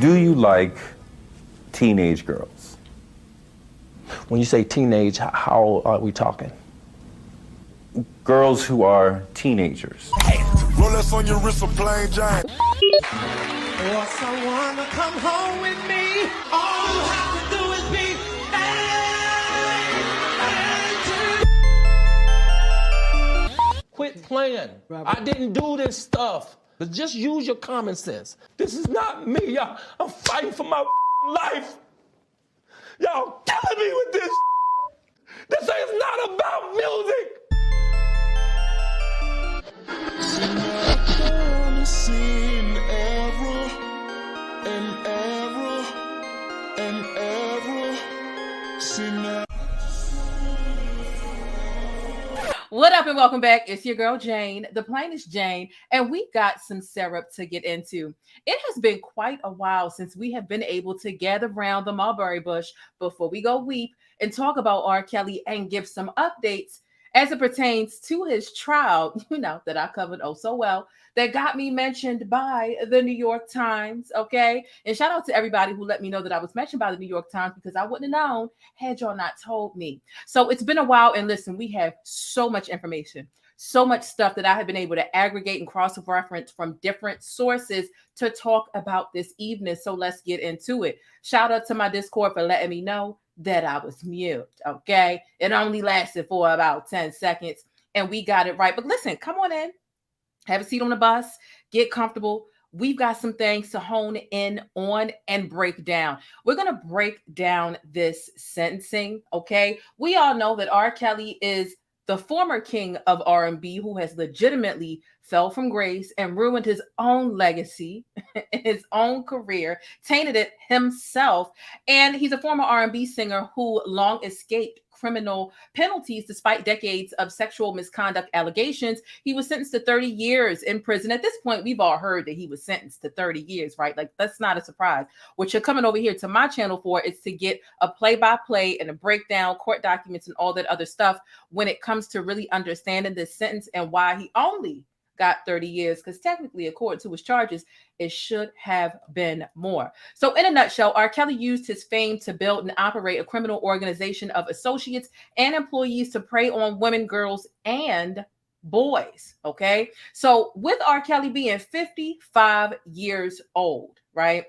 Do you like teenage girls? When you say teenage, how are we talking? Girls who are teenagers. Rolex on your wrist, a plain Jane. For someone to come home with me, all you have to do is be Quit playing. I didn't do this stuff. But just use your common sense. This is not me, y'all. I'm fighting for my life. Y'all killing me with this. This is not about music. What up and welcome back. It's your girl Jane, the plainest Jane, and we got some syrup to get into. It has been quite a while since we have been able to gather around the mulberry bush before we go weep and talk about R. Kelly and give some updates as it pertains to his trial, that I covered oh so well, that got me mentioned by the New York Times, okay? And shout out to everybody who let me know that I was mentioned by the New York Times because I wouldn't have known had y'all not told me. So it's been a while, and listen, we have so much information, so much stuff that I have been able to aggregate and cross-reference from different sources to talk about this evening. So let's get into it. Shout out to my Discord for letting me know that I was mute, okay? It only lasted for about 10 seconds, and we got it right. But listen, come on in. Have a seat on the bus, get comfortable. We've got some things to hone in on and break down. We're going to break down this sentencing, okay? We all know that R. Kelly is the former king of R&B who has legitimately fell from grace and ruined his own legacy, his own career, tainted it himself. And he's a former R&B singer who long escaped criminal penalties despite decades of sexual misconduct allegations. He was sentenced to 30 years in prison. At this point, we've all heard that he was sentenced to 30 years, right? Like, that's not a surprise. What you're coming over here to my channel for is to get a play-by-play and a breakdown, court documents, and all that other stuff when it comes to really understanding this sentence and why he only got 30 years, because technically, according to his charges, it should have been more. So in a nutshell, R. Kelly used his fame to build and operate a criminal organization of associates and employees to prey on women, girls, and boys, okay? So with R. Kelly being 55 years old, right?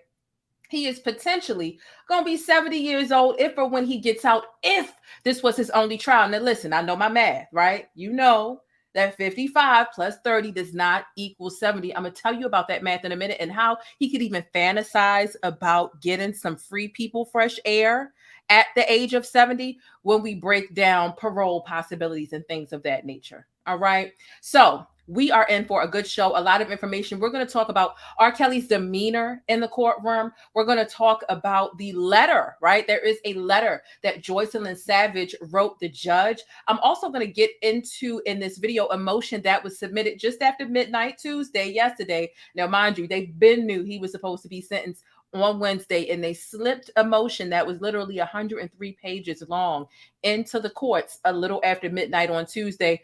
He is potentially going to be 70 years old if or when he gets out, if this was his only trial. Now listen, I know my math, right? You know that 55 plus 30 does not equal 70. I'm going to tell you about that math in a minute and how he could even fantasize about getting some free people fresh air at the age of 70 when we break down parole possibilities and things of that nature. All right. So we are in for a good show. A lot of information. We're going to talk about R. Kelly's demeanor in the courtroom. We're going to talk about the letter, right? There is a letter that Joycelyn Savage wrote the judge. I'm also going to get into, in this video, a motion that was submitted just after midnight Tuesday, yesterday. Now, mind you, they knew he was supposed to be sentenced on Wednesday, and they slipped a motion that was literally 103 pages long into the courts a little after midnight on Tuesday.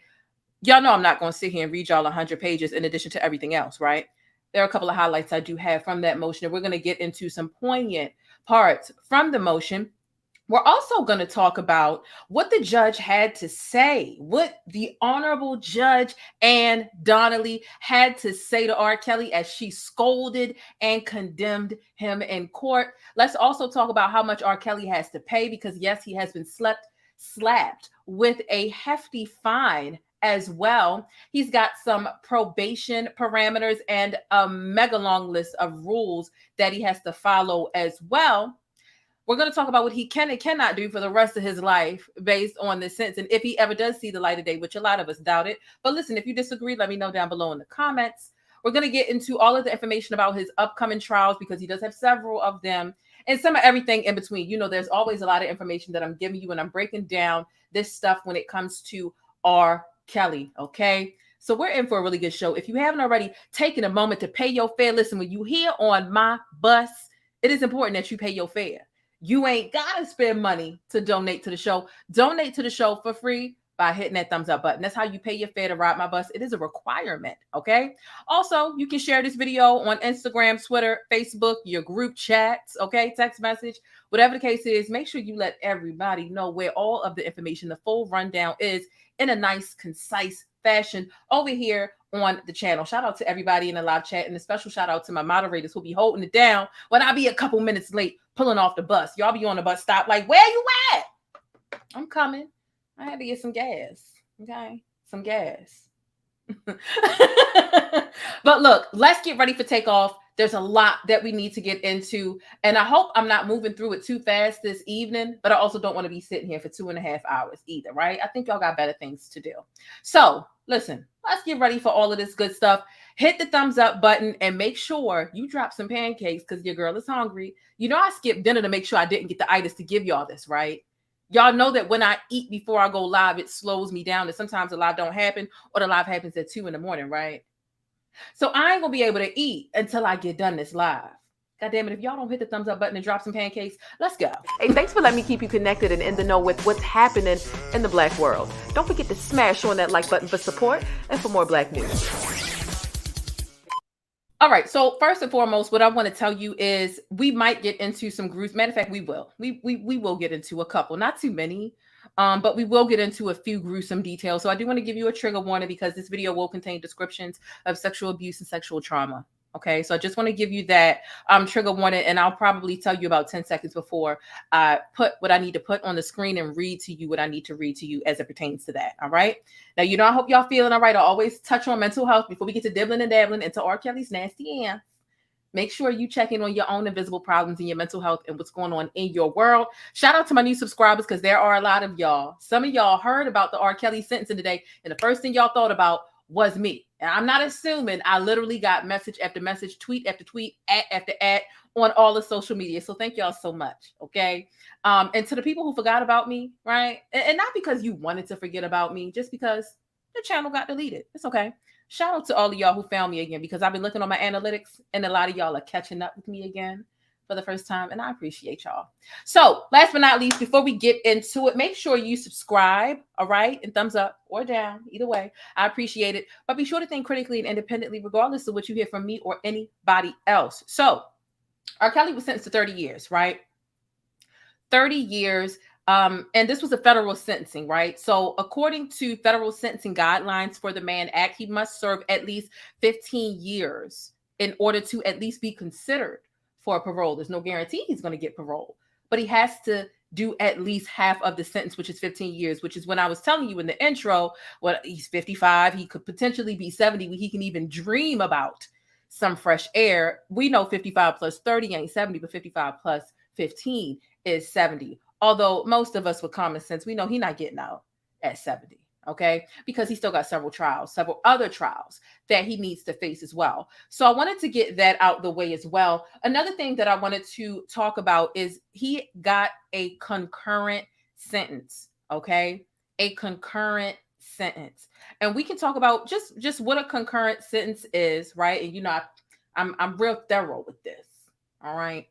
Y'all know I'm not going to sit here and read y'all 100 pages in addition to everything else, right? There are a couple of highlights I do have from that motion, and we're going to get into some poignant parts from the motion. We're also going to talk about what the judge had to say, what the Honorable Judge Ann Donnelly had to say to R. Kelly as she scolded and condemned him in court. Let's also talk about how much R. Kelly has to pay because, yes, he has been slapped with a hefty fine as well. He's got some probation parameters and a mega long list of rules that he has to follow as well. We're going to talk about what he can and cannot do for the rest of his life based on this sentence, and if he ever does see the light of day, which a lot of us doubt it. But listen, if you disagree, let me know down below in the comments. We're going to get into all of the information about his upcoming trials because he does have several of them, and some of everything in between. There's always a lot of information that I'm giving you, and I'm breaking down this stuff when it comes to R. Kelly, okay? So we're in for a really good show. If you haven't already taken a moment to pay your fare, listen, when you hear on my bus, it is important that you pay your fare. You ain't got to spend money to donate to the show. Donate to the show for free. by hitting that thumbs up button. That's how you pay your fare to ride my bus. It is a requirement, okay? Also, you can share this video on Instagram, Twitter, Facebook, your group chats, okay? Text message, whatever the case is. Make sure you let everybody know where all of the information, the full rundown is in a nice, concise fashion over here on the channel. Shout out to everybody in the live chat, and a special shout out to my moderators who'll be holding it down when I be a couple minutes late pulling off the bus. Y'all be on the bus stop like, where you at? I'm coming. I had to get some gas. Okay. Some gas. But look, let's get ready for takeoff. There's a lot that we need to get into. And I hope I'm not moving through it too fast this evening, but I also don't want to be sitting here for 2.5 hours either, right? I think y'all got better things to do. So listen, let's get ready for all of this good stuff. Hit the thumbs up button and make sure you drop some pancakes because your girl is hungry. You know, I skipped dinner to make sure I didn't get the itis to give y'all this, right? Y'all know that when I eat before I go live, it slows me down. And sometimes the live don't happen or the live happens at 2 in the morning, right? So I ain't going to be able to eat until I get done this live. God damn it, if y'all don't hit the thumbs up button and drop some pancakes, let's go. Hey, thanks for letting me keep you connected and in the know with what's happening in the Black world. Don't forget to smash on that like button for support and for more Black news. All right, so first and foremost, what I want to tell you is we might get into some groups. Matter of fact, we will. We will get into a couple, not too many, but we will get into a few gruesome details. So I do want to give you a trigger warning because this video will contain descriptions of sexual abuse and sexual trauma. Okay, so I just want to give you that trigger warning, and I'll probably tell you about 10 seconds before I put what I need to put on the screen and read to you what I need to read to you as it pertains to that. All right. Now, you know, I hope y'all feeling all right. I always touch on mental health before we get to dibbling and dabbling into R. Kelly's nasty ass. Make sure you check in on your own invisible problems in your mental health and what's going on in your world. Shout out to my new subscribers because there are a lot of y'all. Some of y'all heard about the R. Kelly sentencing today, and the first thing y'all thought about was me. And I'm not assuming. I literally got message after message, tweet after tweet, ad after ad on all the social media. So thank y'all so much. Okay. And to the people who forgot about me, right? And not because you wanted to forget about me, just because the channel got deleted. It's okay. Shout out to all of y'all who found me again, because I've been looking on my analytics and a lot of y'all are catching up with me again for the first time. And I appreciate y'all. So last but not least, before we get into it, make sure you subscribe. All right. And thumbs up or down. Either way, I appreciate it. But be sure to think critically and independently, regardless of what you hear from me or anybody else. So R. Kelly was sentenced to 30 years, right? 30 years. And this was a federal sentencing, right? So according to federal sentencing guidelines for the Mann Act, he must serve at least 15 years in order to at least be considered for parole. There's no guarantee he's going to get parole, but he has to do at least half of the sentence, which is 15 years, which is when I was telling you in the intro, well, he's 55. He could potentially be 70. He can even dream about some fresh air. We know 55 plus 30 ain't 70, but 55 plus 15 is 70. Although most of us with common sense, we know he's not getting out at 70, okay? Because he's still got several other trials that he needs to face as well. So I wanted to get that out the way as well. Another thing that I wanted to talk about is he got a concurrent sentence, okay? A concurrent sentence. And we can talk about just what a concurrent sentence is, right? And you know, I'm real thorough with this, all right?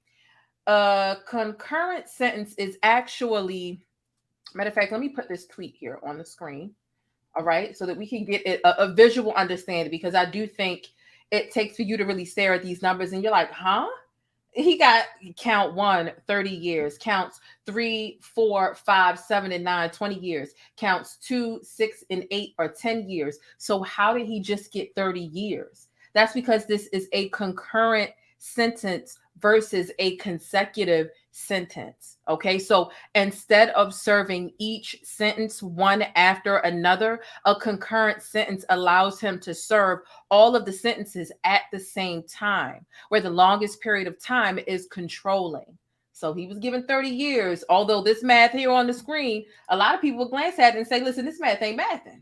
Concurrent sentence is actually, matter of fact, let me put this tweet here on the screen. All right. So that we can get a visual understanding, because I do think it takes for you to really stare at these numbers and you're like, huh? He got count 1, 30 years, counts 3, 4, 5, 7, and 9, 20 years, counts 2, 6, and 8 or 10 years. So how did he just get 30 years? That's because this is a concurrent sentence versus a consecutive sentence. Okay, so instead of serving each sentence one after another, a concurrent sentence allows him to serve all of the sentences at the same time, where the longest period of time is controlling. So he was given 30 years, although this math here on the screen, a lot of people will glance at it and say, listen, this math ain't mathing.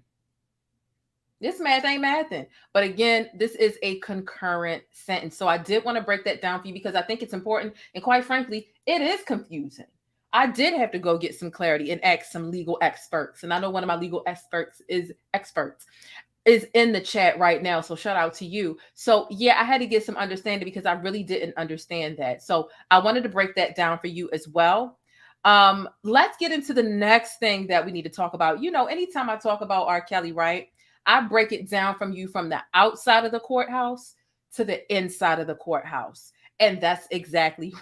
This math ain't mathing. But again, this is a concurrent sentence. So I did want to break that down for you because I think it's important. And quite frankly, it is confusing. I did have to go get some clarity and ask some legal experts. And I know one of my legal experts is in the chat right now. So shout out to you. So yeah, I had to get some understanding because I really didn't understand that. So I wanted to break that down for you as well. Let's get into the next thing that we need to talk about. You know, anytime I talk about R. Kelly, right, I break it down from the outside of the courthouse to the inside of the courthouse. And that's exactly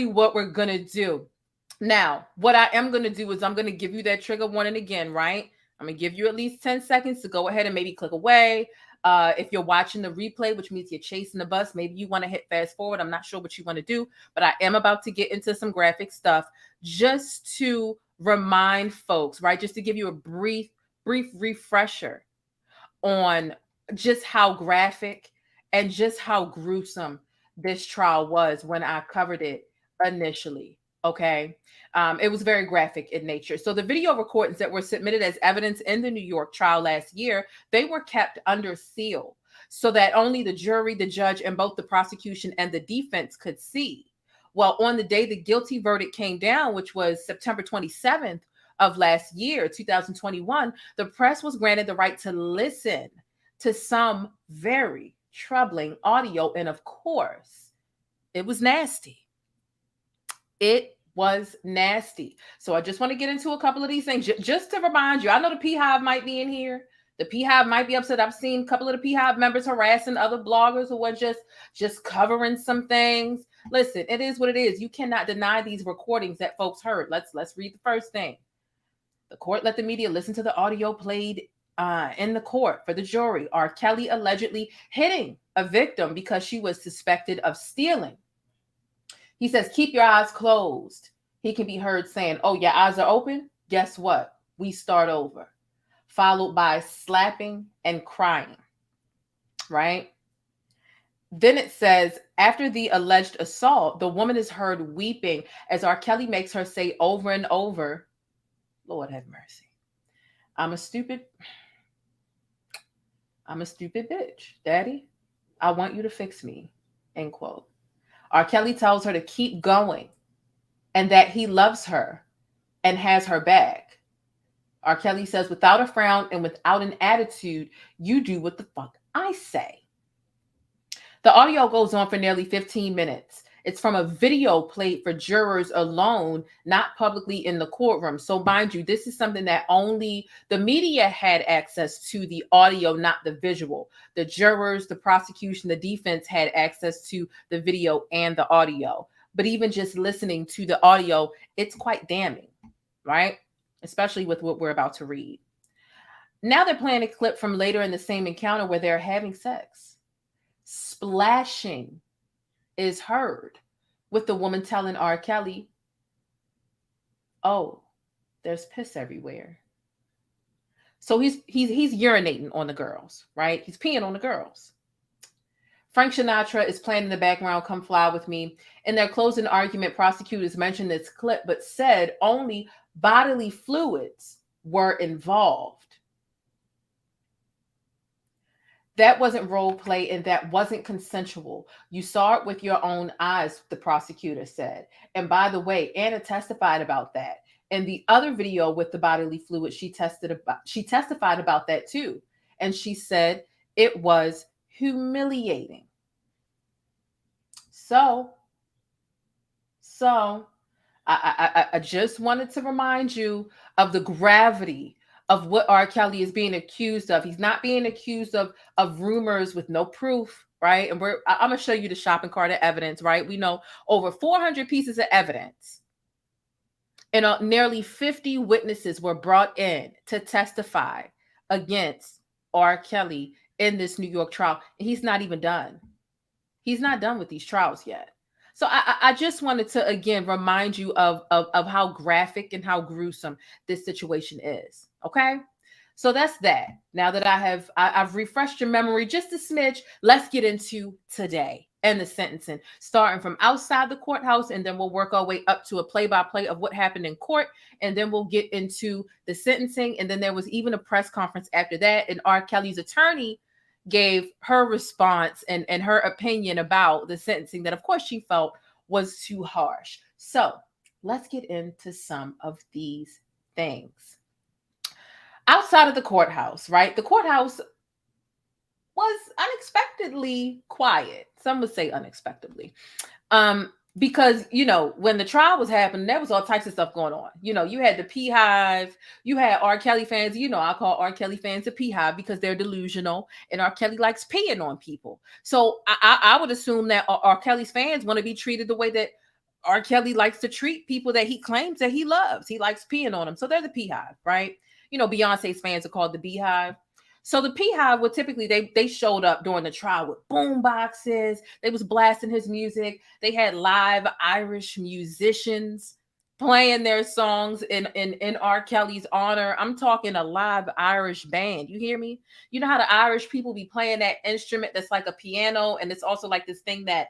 what we're going to do. Now, what I am going to do is I'm going to give you that trigger warning again, right? I'm going to give you at least 10 seconds to go ahead and maybe click away. If you're watching the replay, which means you're chasing the bus, maybe you want to hit fast forward. I'm not sure what you want to do, but I am about to get into some graphic stuff just to remind folks, right? Just to give you a brief refresher on just how graphic and just how gruesome this trial was when I covered it initially. Okay. It was very graphic in nature. So the video recordings that were submitted as evidence in the New York trial last year, they were kept under seal so that only the jury, the judge, and both the prosecution and the defense could see. Well, on the day the guilty verdict came down, which was September 27th of last year, 2021, the press was granted the right to listen to some very troubling audio. And of course, it was nasty. It was nasty. So I just want to get into a couple of these things just to remind you. I know the P-Hive might be in here. The P-Hive might be upset. I've seen a couple of the P-Hive members harassing other bloggers who are just covering some things. Listen, it is what it is. You cannot deny these recordings that folks heard. Let's read the first thing. The court let the media listen to the audio played in the court for the jury. R. Kelly allegedly hitting a victim because she was suspected of stealing. He says, keep your eyes closed. He can be heard saying, oh, your eyes are open? Guess what? We start over. Followed by slapping and crying, right? Then it says, after the alleged assault, the woman is heard weeping as R. Kelly makes her say over and over, Lord have mercy. I'm a stupid bitch. Daddy, I want you to fix me, end quote. R. Kelly tells her to keep going and that he loves her and has her back. R. Kelly says, without a frown and without an attitude, you do what the fuck I say. The audio goes on for nearly 15 minutes. It's from a video played for jurors alone, not publicly in the courtroom. So mind you, this is something that only the media had access to, the audio, not the visual. The jurors, the prosecution, the defense had access to the video and the audio. But even just listening to the audio, it's quite damning, right? Especially with what we're about to read. Now they're playing a clip from later in the same encounter where they're having sex. Splashing is heard with the woman telling R. Kelly, oh, there's piss everywhere. So he's urinating on the girls, right? He's peeing on the girls. Frank Sinatra is playing in the background, Come Fly With Me. In their closing argument, prosecutors mentioned this clip, but said only bodily fluids were involved. That wasn't role play and that wasn't consensual. You saw it with your own eyes, the prosecutor said. And by the way, Anna testified about that. In the other video with the bodily fluid, she testified about that too. And she said it was humiliating. So I just wanted to remind you of the gravity of what R. Kelly is being accused of. He's not being accused of rumors with no proof, right? And I'm going to show you the shopping cart of evidence, right? We know over 400 pieces of evidence. And nearly 50 witnesses were brought in to testify against R. Kelly in this New York trial. And he's not even done. He's not done with these trials yet. So I just wanted to, again, remind you of how graphic and how gruesome this situation is. Okay, so that's that. Now that I've refreshed your memory just a smidge, let's get into today and the sentencing, starting from outside the courthouse, and then we'll work our way up to a play-by-play of what happened in court, and then we'll get into the sentencing, and then there was even a press conference after that, and R. Kelly's attorney gave her response and her opinion about the sentencing that, of course, she felt was too harsh. So let's get into some of these things. Outside of the courthouse, right? The courthouse was unexpectedly quiet. Some would say unexpectedly. because when the trial was happening, there was all types of stuff going on. You had the Beehive, you had R. Kelly fans. I call R. Kelly fans a Beehive because they're delusional, and R. Kelly likes peeing on people. So I would assume that R. Kelly's fans want to be treated the way that R. Kelly likes to treat people that he claims that he loves. He likes peeing on them. So they're the Beehive, right? Beyonce's fans are called the Beehive. So the Beehive would typically, they showed up during the trial with boom boxes. They was blasting his music. They had live Irish musicians playing their songs in R. Kelly's honor. I'm talking a live Irish band. You hear me? You know how the Irish people be playing that instrument that's like a piano, and it's also like this thing that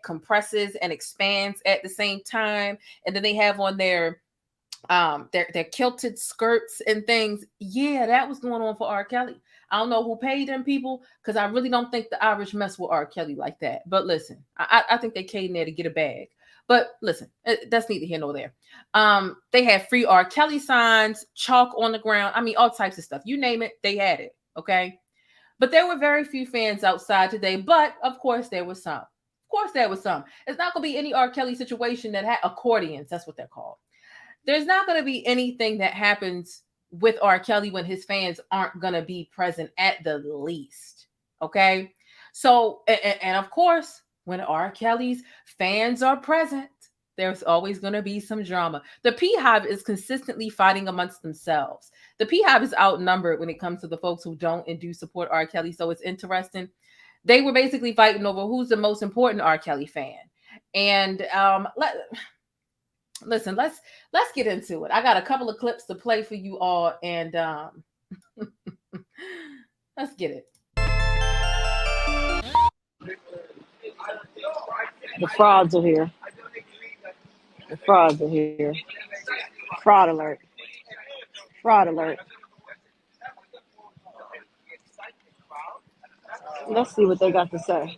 compresses and expands at the same time. And then they have on their kilted skirts and things. Yeah, that was going on for R. Kelly. I don't know who paid them people, because I really don't think the Irish mess with R. Kelly like that. But listen, I think they came there to get a bag. But listen, that's neither here nor there. They had free R. Kelly signs, chalk on the ground. I mean, all types of stuff. You name it, they had it. Okay. But there were very few fans outside today. But of course, there was some. Of course, there was some. It's not going to be any R. Kelly situation that had accordions. That's what they're called. There's not going to be anything that happens with R. Kelly when his fans aren't going to be present at the least. Okay. So, and of course, when R. Kelly's fans are present, there's always going to be some drama. The Beehive is consistently fighting amongst themselves. The Beehive is outnumbered when it comes to the folks who don't and do support R. Kelly. So it's interesting. They were basically fighting over who's the most important R. Kelly fan. And listen, let's get into it. I got a couple of clips to play for you all, and let's get it. The frauds are here. The frauds are here. Fraud alert. Fraud alert. Let's see what they got to say.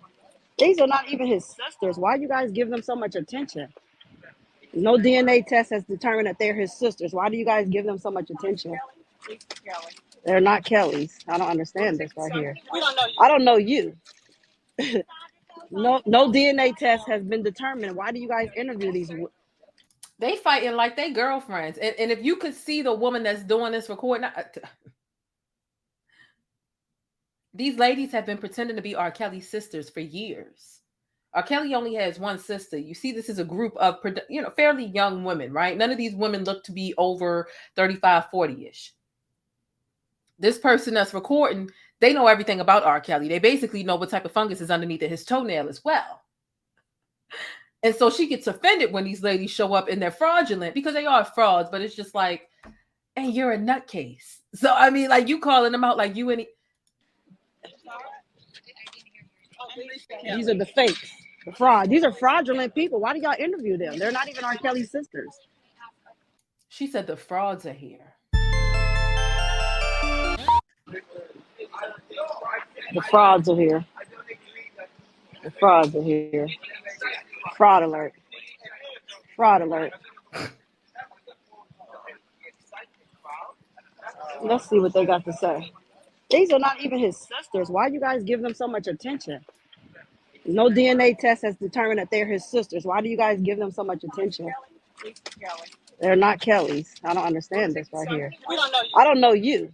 These are not even his sisters. Why you guys give them so much attention? No DNA test has determined that they're his sisters. Why do you guys give them so much attention? They're not Kelly's. I don't understand this right here. I don't know you. No DNA test has been determined. Why do you guys interview these? They fighting like they girlfriends. And if you could see the woman that's doing this recording, these ladies have been pretending to be R. Kelly's sisters for years. R. Kelly only has one sister. You see, this is a group of, fairly young women, right? None of these women look to be over 35, 40-ish. This person that's recording, they know everything about R. Kelly. They basically know what type of fungus is underneath his toenail as well. And so she gets offended when these ladies show up and they're fraudulent, because they are frauds, but it's just like, and you're a nutcase. So, I mean, like, you calling them out like you any. These are the fakes, the fraud. These are fraudulent people. Why do y'all interview them? They're not even R. Kelly's sisters. She said the frauds are here. The frauds are here. The frauds are here. Fraud alert. Fraud alert. Let's see what they got to say. These are not even his sisters. Why you guys give them so much attention? No DNA test has determined that they're his sisters. Why do you guys give them so much attention? They're not Kelly's. I don't understand this right here. I don't know you.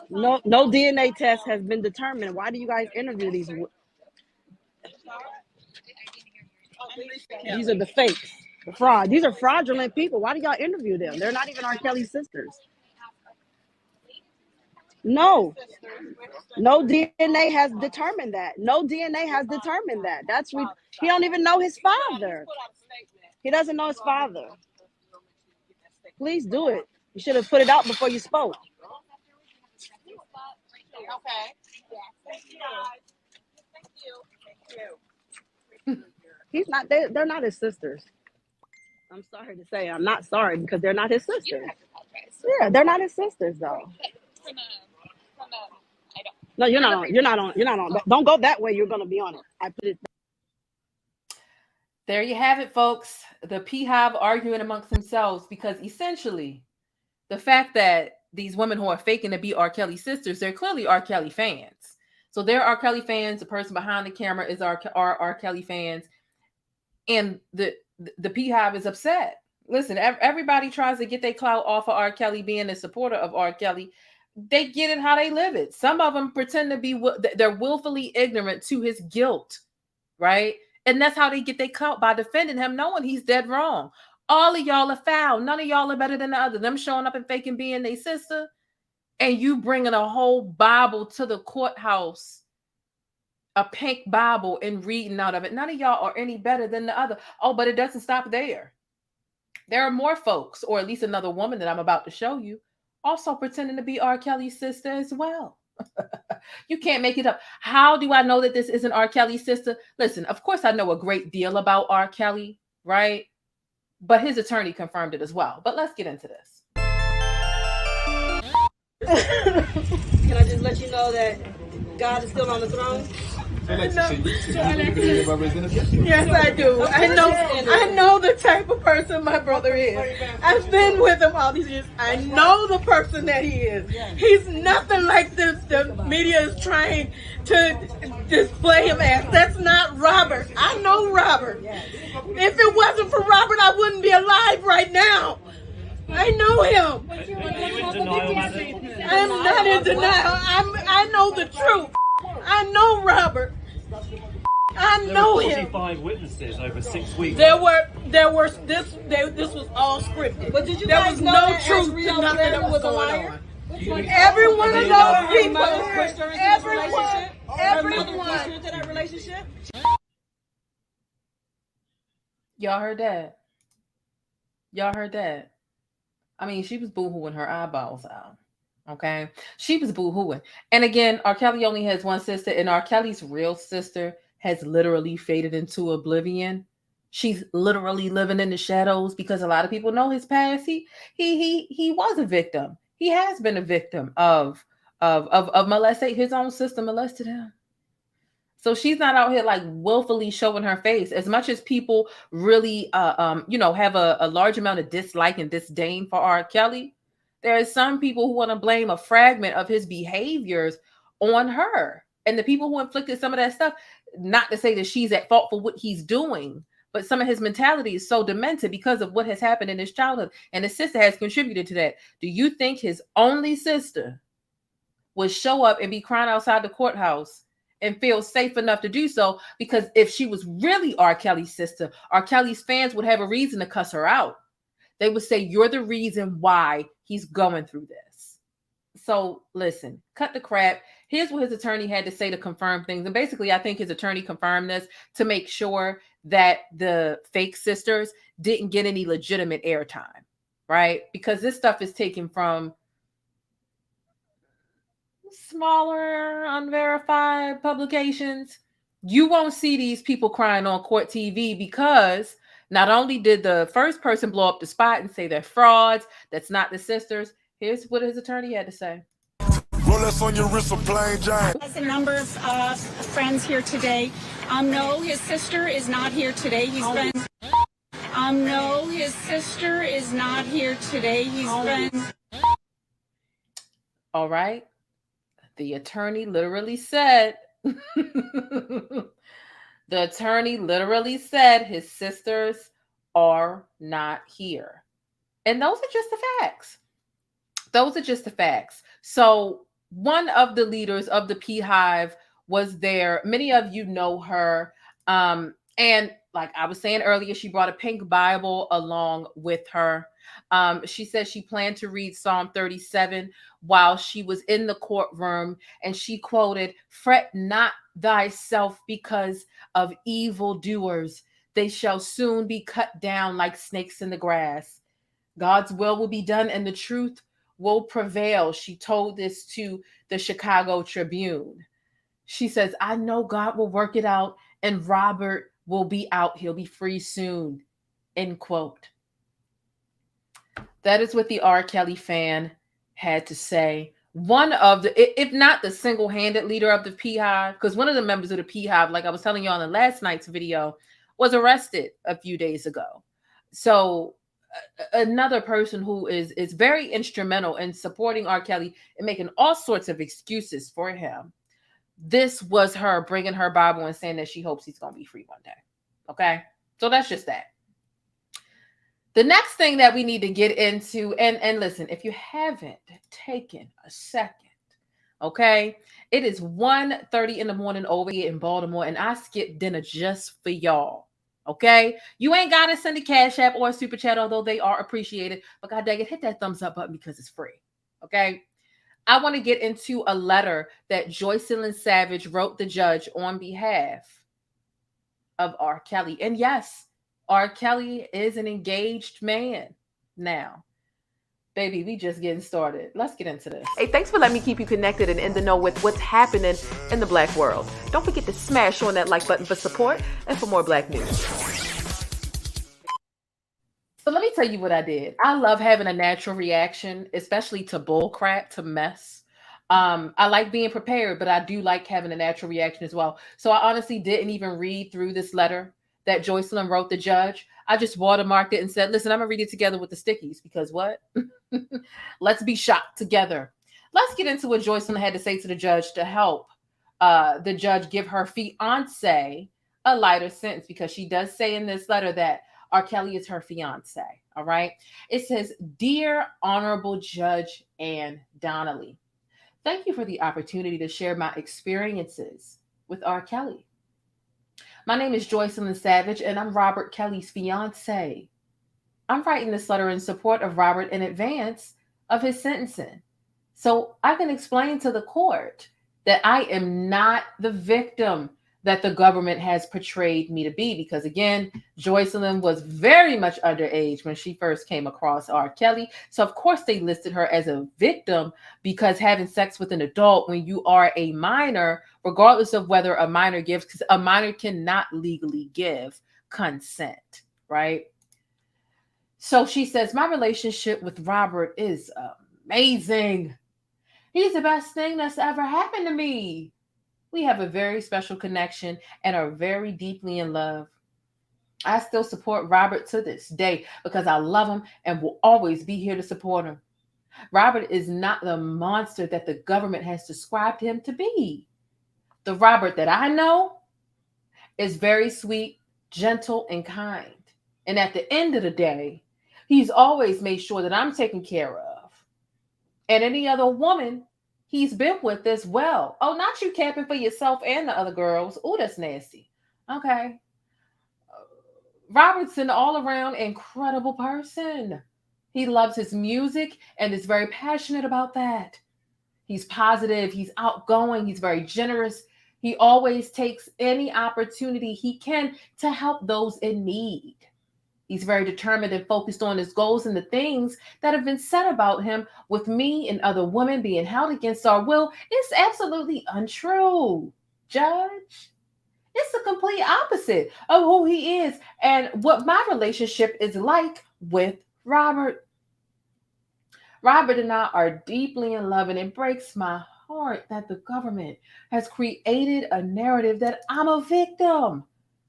No DNA test has been determined. Why do you guys interview these? These are the fakes, the fraud. These are fraudulent people. Why do y'all interview them? They're not even R. Kelly's sisters. No DNA has determined that. No DNA has determined that. He don't even know his father. He doesn't know his father. Please do it. You should have put it out before you spoke. Okay. Thank you. He's not. They're not his sisters. I'm sorry to say. I'm not sorry, because they're not his sisters. Yeah, they're not his sisters though. No, you're not on. You're not on. Don't go that way. You're gonna be on it. I put it. There you have it, folks. The Beehive arguing amongst themselves, because essentially the fact that these women who are faking to be R. Kelly sisters, they're clearly R. Kelly fans. So they're R. Kelly fans. The person behind the camera is R. Kelly fans. And the Beehive is upset. Listen, everybody tries to get their clout off of R. Kelly being a supporter of R. Kelly. They get it how they live it. Some of them pretend to be, they're willfully ignorant to his guilt, right? And that's how they get their clout, by defending him, knowing he's dead wrong. All of y'all are foul. None of y'all are better than the other. Them showing up and faking being their sister, and you bringing a whole Bible to the courthouse, a pink Bible, and reading out of it. None of y'all are any better than the other. Oh, but it doesn't stop there. There are more folks, or at least another woman that I'm about to show you, also pretending to be R. Kelly's sister as well. You can't make it up. How do I know that this isn't R. Kelly's sister? Listen, of course I know a great deal about R. Kelly, right? But his attorney confirmed it as well. But let's get into this. Can I just let you know that God is still on the throne? Yes, I do. I know the type of person my brother is. I've been with him all these years. I know the person that he is. He's nothing like the media is trying to display him as. That's not Robert. I know Robert. If it wasn't for Robert, I wouldn't be alive right now. I know him. I'm not in denial. I know the truth. I know Robert. I know him. 45 witnesses over 6 weeks. This was all scripted. But did you guys know no truth to nothing that was going on? Every one of those people, everyone. Y'all heard that? Y'all heard that? I mean, she was boo-hooing her eyeballs out. Okay? She was boo-hooing. And again, R. Kelly only has one sister, and R. Kelly's real sister has literally faded into oblivion. She's literally living in the shadows because a lot of people know his past. He was a victim. He has been a victim of molestation. His own sister molested him. So she's not out here like willfully showing her face. As much as people really, have a large amount of dislike and disdain for R. Kelly, there are some people who want to blame a fragment of his behaviors on her. And the people who inflicted some of that stuff, not to say that she's at fault for what he's doing, but some of his mentality is so demented because of what has happened in his childhood. And his sister has contributed to that. Do you think his only sister would show up and be crying outside the courthouse and feel safe enough to do so? Because if she was really R. Kelly's sister, R. Kelly's fans would have a reason to cuss her out. They would say, you're the reason why he's going through this. So listen, cut the crap. Here's what his attorney had to say to confirm things. And basically, I think his attorney confirmed this to make sure that the fake sisters didn't get any legitimate airtime, right? Because this stuff is taken from smaller, unverified publications. You won't see these people crying on court TV because not only did the first person blow up the spot and say they're frauds, that's not the sisters. Here's what his attorney had to say. Rolex on your wrist, a plain Jane. Has a number of friends here today. No, his sister is not here today. He's been. No, his sister is not here today. He's been. All right. The attorney literally said. The attorney literally said his sisters are not here. And those are just the facts. Those are just the facts. So one of the leaders of the Beehive was there. Many of you know her. And like I was saying earlier, she brought a pink Bible along with her. She said she planned to read Psalm 37 while she was in the courtroom. And she quoted, "Fret not thyself because of evildoers. They shall soon be cut down like snakes in the grass. God's will be done and the truth will prevail." She told this to the Chicago Tribune. She says, "I know God will work it out and Robert will be out. He'll be free soon." End quote. That is what the R. Kelly fan had to say. One of the, if not the single-handed leader of the Beehive, because one of the members of the Beehive, like I was telling you on the last night's video, was arrested a few days ago. So another person who is very instrumental in supporting R. Kelly and making all sorts of excuses for him. This was her bringing her Bible and saying that she hopes he's going to be free one day. Okay. So that's just that. The next thing that we need to get into, and listen, if you haven't taken a second, okay, it is 1:30 in the morning over here in Baltimore, and I skipped dinner just for y'all. Okay, you ain't got to send a Cash App or a Super Chat, although they are appreciated. But God dang it, hit that thumbs up button because it's free. Okay, I want to get into a letter that Joycelyn Savage wrote the judge on behalf of R. Kelly. And yes, R. Kelly is an engaged man now. Baby, we just getting started. Let's get into this. Hey, thanks for letting me keep you connected and in the know with what's happening in the Black world. Don't forget to smash on that like button for support and for more Black news. So let me tell you what I did. I love having a natural reaction, especially to bull crap, to mess. I like being prepared, but I do like having a natural reaction as well. So I honestly didn't even read through this letter that Joycelyn wrote the judge. I just watermarked it and said, listen, I'm going to read it together with the stickies because what? Let's be shocked together. Let's get into what Joycelyn had to say to the judge to help the judge give her fiance a lighter sentence, because she does say in this letter that R. Kelly is her fiance. All right. It says, Dear Honorable Judge Ann Donnelly, thank you for the opportunity to share my experiences with R. Kelly. My name is Joycelyn Savage, and I'm Robert Kelly's fiance. I'm writing this letter in support of Robert in advance of his sentencing, so I can explain to the court that I am not the victim that the government has portrayed me to be, because again, Joycelyn was very much underage when she first came across R. Kelly. So of course they listed her as a victim, because having sex with an adult when you are a minor, regardless of whether a minor gives, because a minor cannot legally give consent, right? So she says, my relationship with Robert is amazing. He's the best thing that's ever happened to me. We have a very special connection and are very deeply in love. I still support Robert to this day because I love him and will always be here to support him. Robert is not the monster that the government has described him to be. The Robert that I know is very sweet, gentle, and kind. And at the end of the day, he's always made sure that I'm taken care of. And any other woman he's been with as well. Oh, not you camping for yourself and the other girls. Oh, that's nasty. Okay. Robert's an all-around incredible person. He loves his music and is very passionate about that. He's positive. He's outgoing. He's very generous. He always takes any opportunity he can to help those in need. He's very determined and focused on his goals and the things that have been said about him with me and other women being held against our will is absolutely untrue, Judge. It's the complete opposite of who he is and what my relationship is like with Robert. Robert and I are deeply in love, and it breaks my heart that the government has created a narrative that I'm a victim.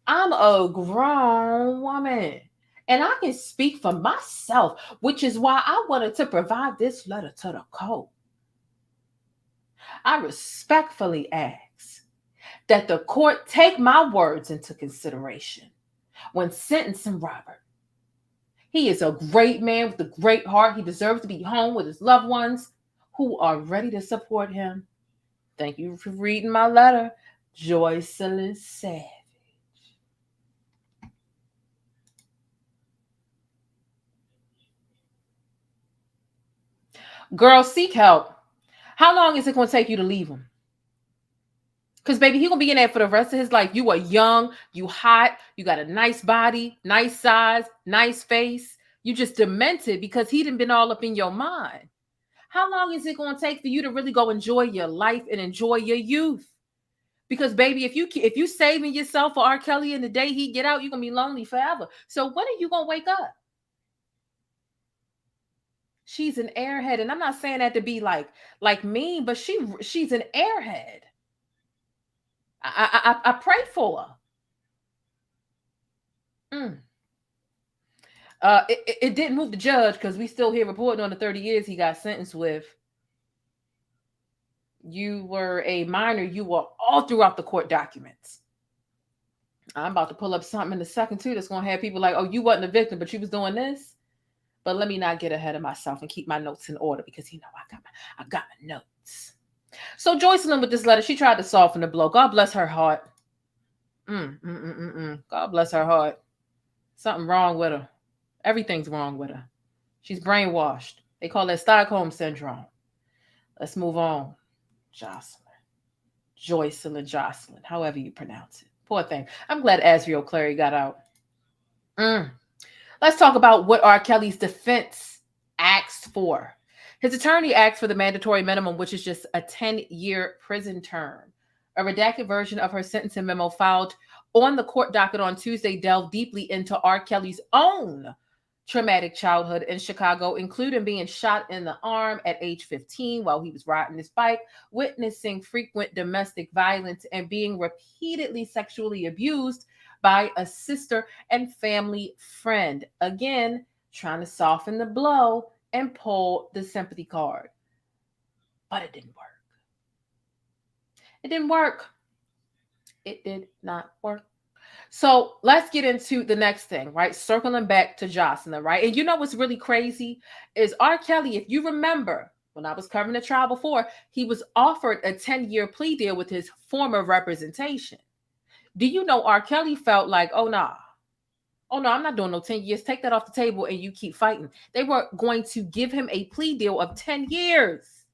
I'm a grown woman. And I can speak for myself, which is why I wanted to provide this letter to the court. I respectfully ask that the court take my words into consideration when sentencing Robert. He is a great man with a great heart. He deserves to be home with his loved ones who are ready to support him. Thank you for reading my letter, Joycelyn Savage. Girl, seek help. How long is it going to take you to leave him? Because, baby, he's going to be in there for the rest of his life. You are young, you hot, you got a nice body, nice size, nice face. You just demented because he done been all up in your mind. How long is it going to take for you to really go enjoy your life and enjoy your youth? Because, baby, if you saving yourself for R. Kelly and the day he get out, you're going to be lonely forever. So when are you going to wake up? She's an airhead, and I'm not saying that to be like mean, but she's an airhead. I pray for her. It didn't move the judge because we still here reporting on the 30 years he got sentenced with. You were a minor. You were all throughout the court documents. I'm about to pull up something in a second too that's gonna have people like, oh, you wasn't a victim, but you was doing this. But let me not get ahead of myself and keep my notes in order because I got my notes. So Joycelyn with this letter, she tried to soften the blow. God bless her heart. God bless her heart. Something wrong with her. Everything's wrong with her. She's brainwashed. They call that Stockholm syndrome. Let's move on. Joycelyn, however you pronounce it. Poor thing. I'm glad Asriel Clary got out. Let's talk about what R. Kelly's defense asked for. His attorney asked for the mandatory minimum, which is just a 10-year prison term. A redacted version of her sentencing memo filed on the court docket on Tuesday delved deeply into R. Kelly's own traumatic childhood in Chicago, including being shot in the arm at age 15 while he was riding his bike, witnessing frequent domestic violence, and being repeatedly sexually abused by a sister and family friend. Again, trying to soften the blow and pull the sympathy card. But it didn't work. It didn't work. It did not work. So let's get into the next thing, right? Circling back to Joycelyn, right? And you know what's really crazy is R. Kelly, if you remember, when I was covering the trial before, he was offered a 10-year plea deal with his former representation. Do you know R. Kelly felt like, oh, no, I'm not doing no 10 years. Take that off the table and you keep fighting. They were going to give him a plea deal of 10 years.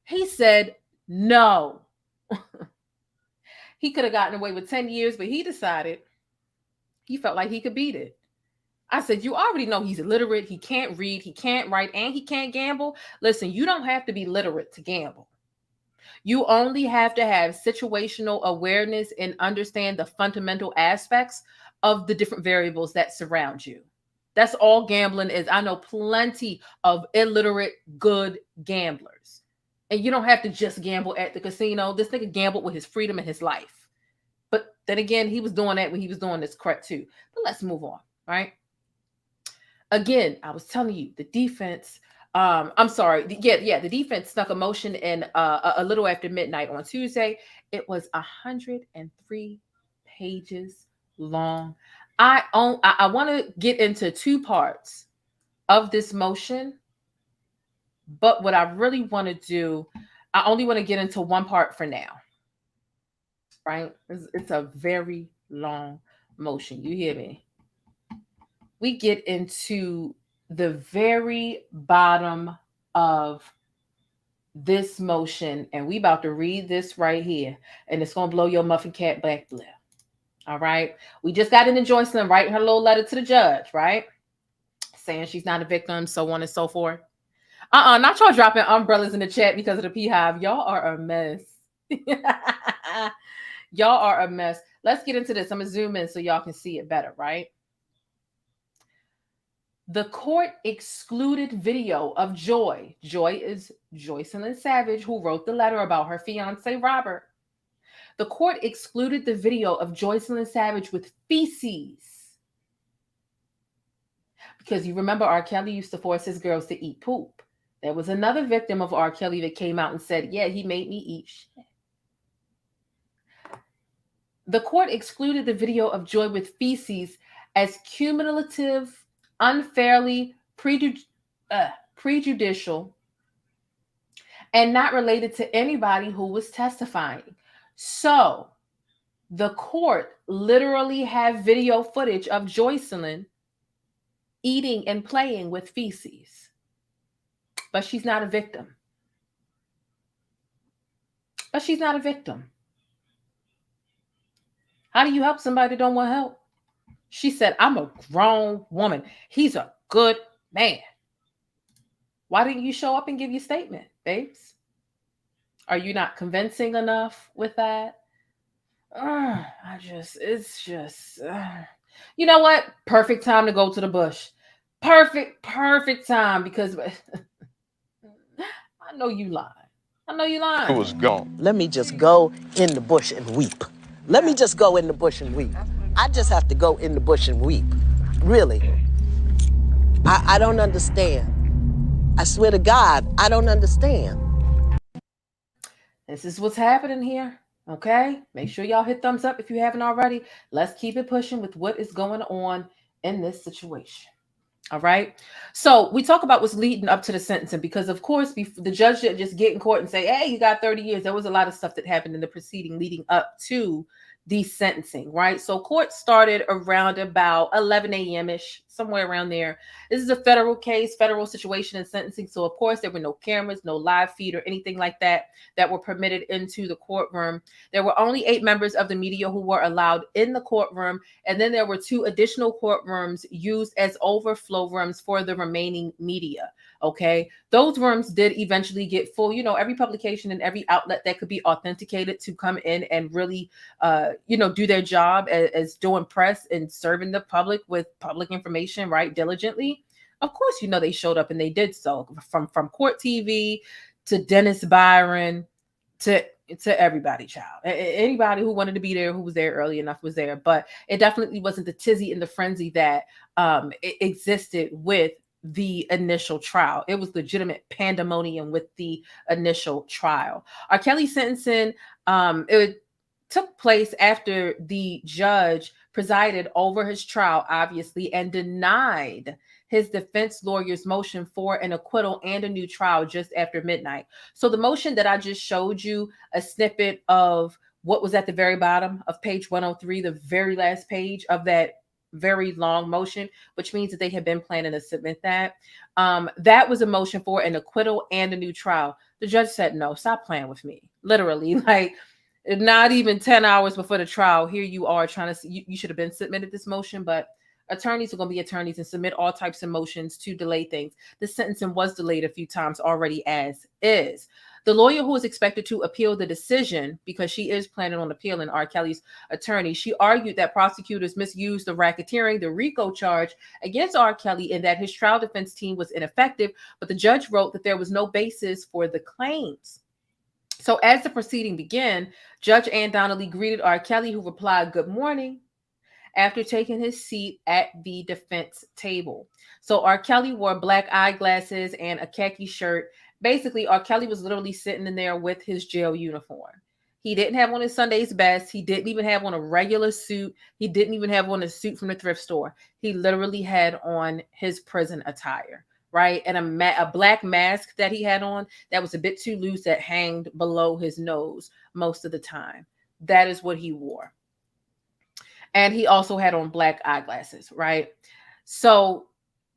He said no. He could have gotten away with 10 years, but he decided he felt like he could beat it. I said, you already know he's illiterate. He can't read, he can't write, and he can't gamble. Listen, you don't have to be literate to gamble. You only have to have situational awareness and understand the fundamental aspects of the different variables that surround you. That's all gambling is. I know plenty of illiterate, good gamblers. And you don't have to just gamble at the casino. This nigga gambled with his freedom and his life. But then again, he was doing that when he was doing this crap too. But let's move on, right? Again, I was telling you, the defense, the defense snuck a motion in a little after midnight on Tuesday. It was 103 pages long. I want to get into two parts of this motion. But what I really want to do, I only want to get into one part for now, right? It's a very long motion. You hear me? We get into the very bottom of this motion, and we about to read this right here, and it's going to blow your muffin cap back there. All right? We just got into Joycelyn writing her little letter to the judge, right? Saying she's not a victim, so on and so forth. Not y'all dropping umbrellas in the chat because of the beehive. Y'all are a mess. Y'all are a mess. Let's get into this. I'm going to zoom in so y'all can see it better, right? The court excluded video of Joy. Joy is Joycelyn Savage, who wrote the letter about her fiance, Robert. The court excluded the video of Joycelyn Savage with feces. Because you remember R. Kelly used to force his girls to eat poop. There was another victim of R. Kelly that came out and said, yeah, he made me eat shit. The court excluded the video of Joy with feces as cumulative, unfairly prejudicial, and not related to anybody who was testifying. So the court literally had video footage of Joycelyn eating and playing with feces. But she's not a victim. How do you help somebody that don't want help? She said, I'm a grown woman. He's a good man. Why didn't you show up and give your statement, babes? Are you not convincing enough with that? You know what? Perfect time to go to the bush. Perfect time because I know you lying. It was gone. Let me just go in the bush and weep. I just have to go in the bush and weep. Really. I don't understand. I swear to God, I don't understand. This is what's happening here. Okay, make sure y'all hit thumbs up if you haven't already. Let's keep it pushing with what is going on in this situation. All right. So we talk about what's leading up to the sentencing because, of course, the judge didn't just get in court and say, hey, you got 30 years. There was a lot of stuff that happened in the proceeding leading up to the sentencing, right? So court started around about 11 a.m.-ish, somewhere around there. This is a federal case, federal situation in sentencing. So, of course, there were no cameras, no live feed or anything like that were permitted into the courtroom. There were only 8 members of the media who were allowed in the courtroom. And then there were 2 additional courtrooms used as overflow rooms for the remaining media. Okay. Those rooms did eventually get full. Every publication and every outlet that could be authenticated to come in and really, do their job as doing press and serving the public with public information, right, diligently. Of course, they showed up and they did so from Court TV to Dennis Byron to everybody, child. Anybody who wanted to be there, who was there early enough was there. But it definitely wasn't the tizzy and the frenzy that existed with the initial trial. It was legitimate pandemonium with the initial trial. R. Kelly sentencing, it took place after the judge presided over his trial, obviously, and denied his defense lawyer's motion for an acquittal and a new trial just after midnight. So the motion that I just showed you, a snippet of what was at the very bottom of page 103, the very last page of that very long motion, which means that they had been planning to submit that. That was a motion for an acquittal and a new trial. The judge said, no, stop playing with me. Literally, like not even 10 hours before the trial. Here you are trying to, you should have been submitted this motion, but attorneys are going to be attorneys and submit all types of motions to delay things. The sentencing was delayed a few times already as is. The lawyer who is expected to appeal the decision, because she is planning on appealing, R. Kelly's attorney, she argued that prosecutors misused the racketeering, the RICO charge against R. Kelly, and that his trial defense team was ineffective, but the judge wrote that there was no basis for the claims. So as the proceeding began, Judge Ann Donnelly greeted R. Kelly, who replied, "Good morning," after taking his seat at the defense table. So R. Kelly wore black eyeglasses and a khaki shirt. Basically, R. Kelly was literally sitting in there with his jail uniform. He didn't have on his Sunday's best. He didn't even have on a regular suit. He didn't even have on a suit from the thrift store. He literally had on his prison attire, right? And a black mask that he had on that was a bit too loose that hanged below his nose most of the time. That is what he wore. And he also had on black eyeglasses, right? So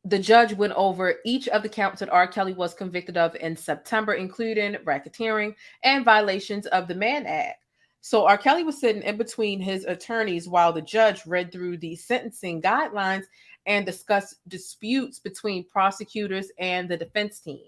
the judge went over each of the counts that R. Kelly was convicted of in September, including racketeering and violations of the Mann Act. So R. Kelly was sitting in between his attorneys while the judge read through the sentencing guidelines and discussed disputes between prosecutors and the defense team.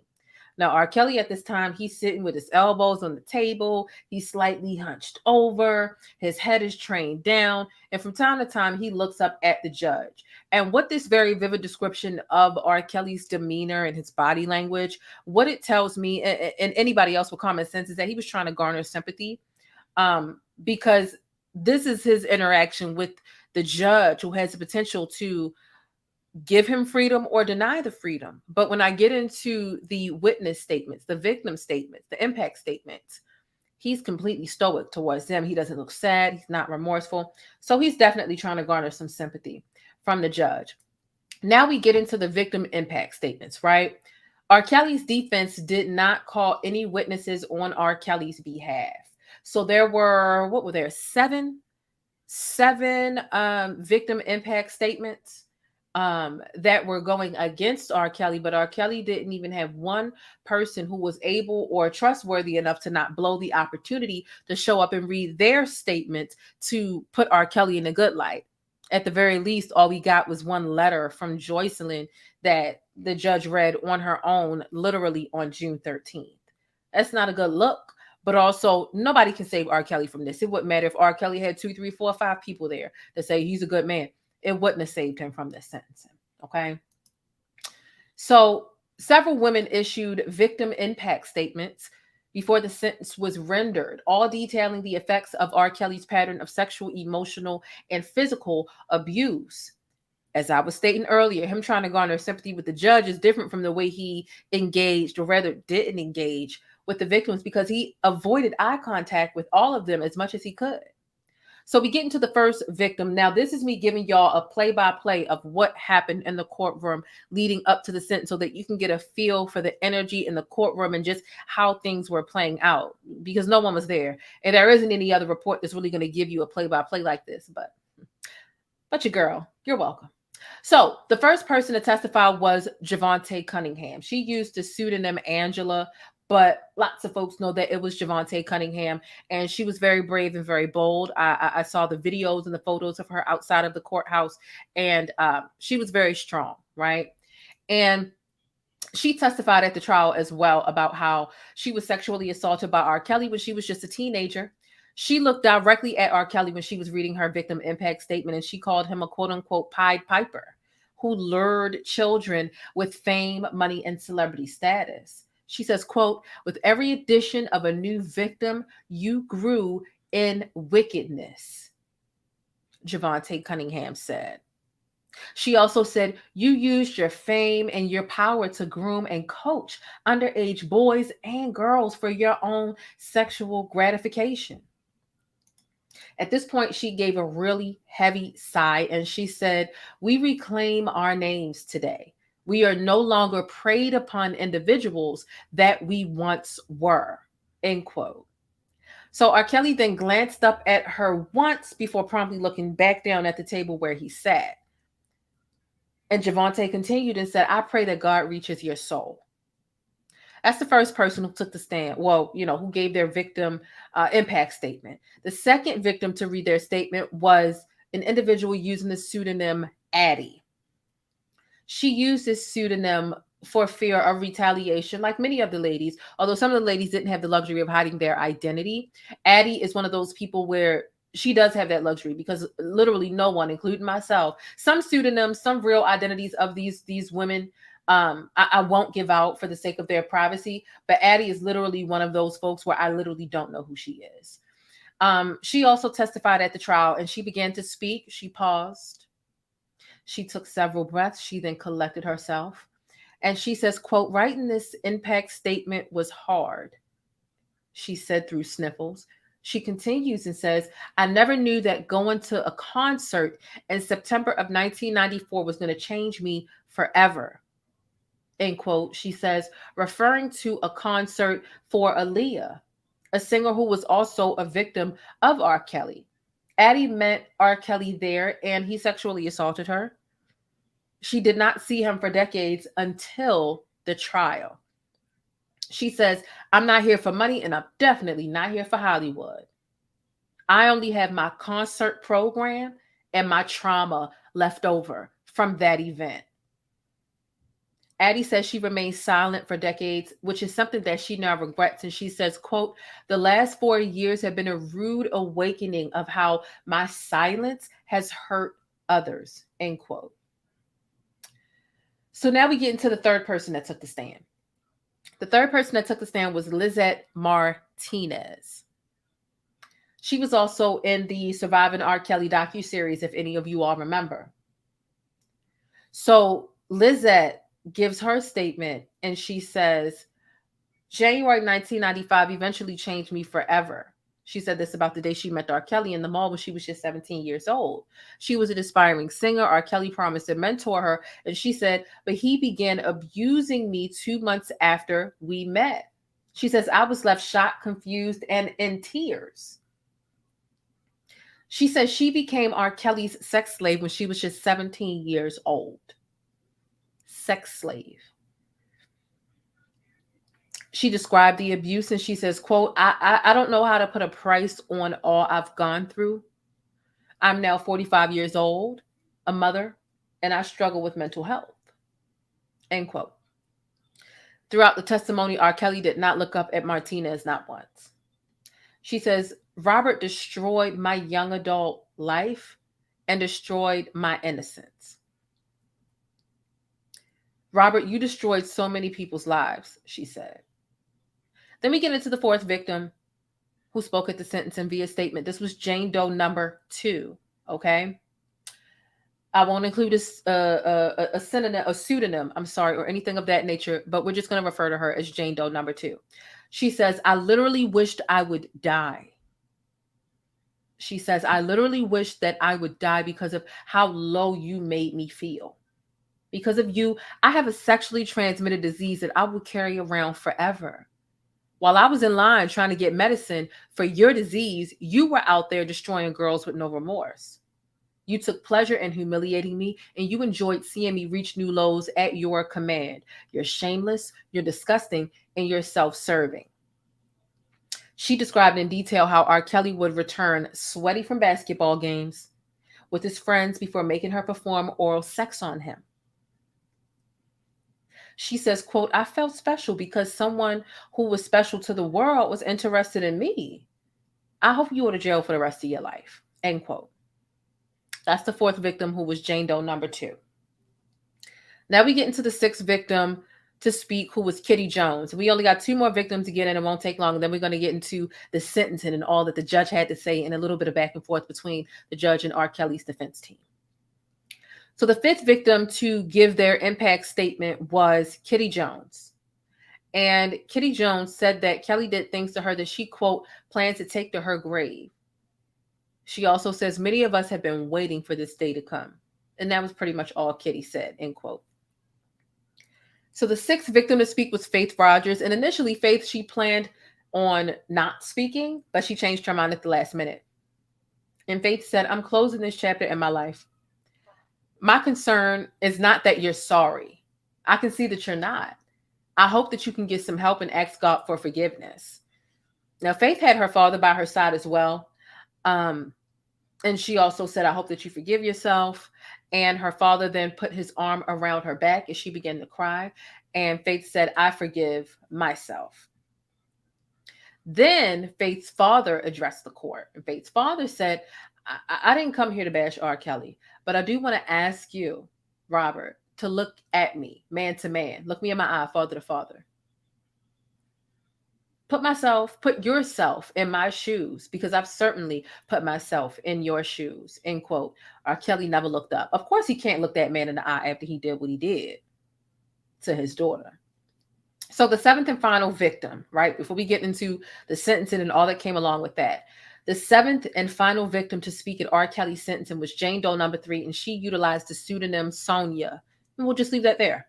Now, R. Kelly at this time, he's sitting with his elbows on the table. He's slightly hunched over. His head is trained down. And from time to time, he looks up at the judge. And what this very vivid description of R. Kelly's demeanor and his body language, what it tells me, and anybody else with common sense, is that he was trying to garner sympathy, because this is his interaction with the judge, who has the potential to give him freedom or deny the freedom. But when I get into the witness statements, the victim statements, the impact statements, he's completely stoic towards them. He doesn't look sad. He's not remorseful. So he's definitely trying to garner some sympathy from the judge. Now we get into the victim impact statements, right? R. Kelly's defense did not call any witnesses on R. Kelly's behalf. So there were, seven victim impact statements that were going against R. Kelly, but R. Kelly didn't even have one person who was able or trustworthy enough to not blow the opportunity to show up and read their statement to put R. Kelly in a good light. At the very least, all we got was one letter from Joycelyn that the judge read on her own, literally on June 13th. That's not a good look, but also nobody can save R. Kelly from this. It wouldn't matter if R. Kelly had 2, 3, 4, 5 people there to say he's a good man. It wouldn't have saved him from this sentencing, okay? So several women issued victim impact statements before the sentence was rendered, all detailing the effects of R. Kelly's pattern of sexual, emotional, and physical abuse. As I was stating earlier, him trying to garner sympathy with the judge is different from the way he engaged, or rather didn't engage, with the victims because he avoided eye contact with all of them as much as he could. So we get into the first victim. Now, this is me giving y'all a play-by-play of what happened in the courtroom leading up to the sentence so that you can get a feel for the energy in the courtroom and just how things were playing out, because no one was there. And there isn't any other report that's really going to give you a play-by-play like this. But your girl, you're welcome. So the first person to testify was Javante Cunningham. She used the pseudonym Angela, but lots of folks know that it was Javante Cunningham, and she was very brave and very bold. I saw the videos and the photos of her outside of the courthouse, and she was very strong, right? And she testified at the trial as well about how she was sexually assaulted by R. Kelly when she was just a teenager. She looked directly at R. Kelly when she was reading her victim impact statement, and she called him a quote-unquote Pied Piper who lured children with fame, money, and celebrity status. She says, quote, with every addition of a new victim, you grew in wickedness, Javante Cunningham said. She also said, you used your fame and your power to groom and coach underage boys and girls for your own sexual gratification. At this point, she gave a really heavy sigh and she said, we reclaim our names today. We are no longer preyed upon individuals that we once were, end quote. So R. Kelly then glanced up at her once before promptly looking back down at the table where he sat. And Javante continued and said, I pray that God reaches your soul. That's the first person who took the stand. Well, who gave their victim impact statement. The second victim to read their statement was an individual using the pseudonym Addie. She used this pseudonym for fear of retaliation, like many of the ladies, although some of the ladies didn't have the luxury of hiding their identity. Addie is one of those people where she does have that luxury because literally no one, including myself, some pseudonyms, some real identities of these women, I won't give out for the sake of their privacy. But Addie is literally one of those folks where I literally don't know who she is. She also testified at the trial and she began to speak. She paused. She took several breaths. She then collected herself. And she says, quote, writing this impact statement was hard, she said through sniffles. She continues and says, I never knew that going to a concert in September of 1994 was going to change me forever, end quote. She says, referring to a concert for Aaliyah, a singer who was also a victim of R. Kelly. Addie met R. Kelly there and he sexually assaulted her. She did not see him for decades until the trial. She says, I'm not here for money and I'm definitely not here for Hollywood. I only have my concert program and my trauma left over from that event. Addie says she remained silent for decades, which is something that she now regrets. And she says, quote, the last 4 years have been a rude awakening of how my silence has hurt others, end quote. So now we get into the third person that took the stand. The third person that took the stand was Lizette Martinez. She was also in the Surviving R. Kelly docuseries, if any of you all remember. So Lizette gives her statement and she says, January 1995 eventually changed me forever. She said this about the day she met R. Kelly in the mall when she was just 17 years old. She was an aspiring singer. R. Kelly promised to mentor her. And she said, but he began abusing me 2 months after we met. She says, I was left shocked, confused, and in tears. She says she became R. Kelly's sex slave when she was just 17 years old. Sex slave. She described the abuse and she says, quote, I don't know how to put a price on all I've gone through. I'm now 45 years old, a mother, and I struggle with mental health, end quote. Throughout the testimony, R. Kelly did not look up at Martinez, not once. She says, Robert destroyed my young adult life and destroyed my innocence. Robert, you destroyed so many people's lives, she said. Then we get into the fourth victim who spoke at the sentencing via statement. This was Jane Doe number 2, okay? I won't include a synonym, a pseudonym, or anything of that nature, but we're just going to refer to her as Jane Doe number 2. She says, I literally wished I would die. She says, I literally wish that I would die because of how low you made me feel. Because of you, I have a sexually transmitted disease that I will carry around forever. While I was in line trying to get medicine for your disease, you were out there destroying girls with no remorse. You took pleasure in humiliating me, and you enjoyed seeing me reach new lows at your command. You're shameless, you're disgusting, and you're self-serving. She described in detail how R. Kelly would return sweaty from basketball games with his friends before making her perform oral sex on him. She says, quote, I felt special because someone who was special to the world was interested in me. I hope you go to jail for the rest of your life, end quote. That's the fourth victim, who was Jane Doe number 2. Now we get into the sixth victim to speak, who was Kitty Jones. We only got 2 more victims to get in. It won't take long. And then we're going to get into the sentencing and all that the judge had to say, and a little bit of back and forth between the judge and R. Kelly's defense team. So the fifth victim to give their impact statement was Kitty Jones. And Kitty Jones said that Kelly did things to her that she, quote, plans to take to her grave. She also says, many of us have been waiting for this day to come. And that was pretty much all Kitty said, end quote. So the sixth victim to speak was Faith Rogers. And initially, Faith, she planned on not speaking, but she changed her mind at the last minute. And Faith said, I'm closing this chapter in my life. My concern is not that you're sorry. I can see that you're not. I hope that you can get some help and ask God for forgiveness. Now, Faith had her father by her side as well. And she also said, I hope that you forgive yourself. And her father then put his arm around her back as she began to cry. And Faith said, I forgive myself. Then Faith's father addressed the court. And Faith's father said, I didn't come here to bash R. Kelly, but I do want to ask you, Robert, to look at me, man to man. Look me in my eye, father to father. Put yourself in my shoes, because I've certainly put myself in your shoes, end quote. R. Kelly never looked up. Of course, he can't look that man in the eye after he did what he did to his daughter. So the seventh and final victim, right, before we get into the sentencing and all that came along with that, the seventh and final victim to speak at R. Kelly's sentencing was Jane Doe number 3, and she utilized the pseudonym Sonia. And we'll just leave that there.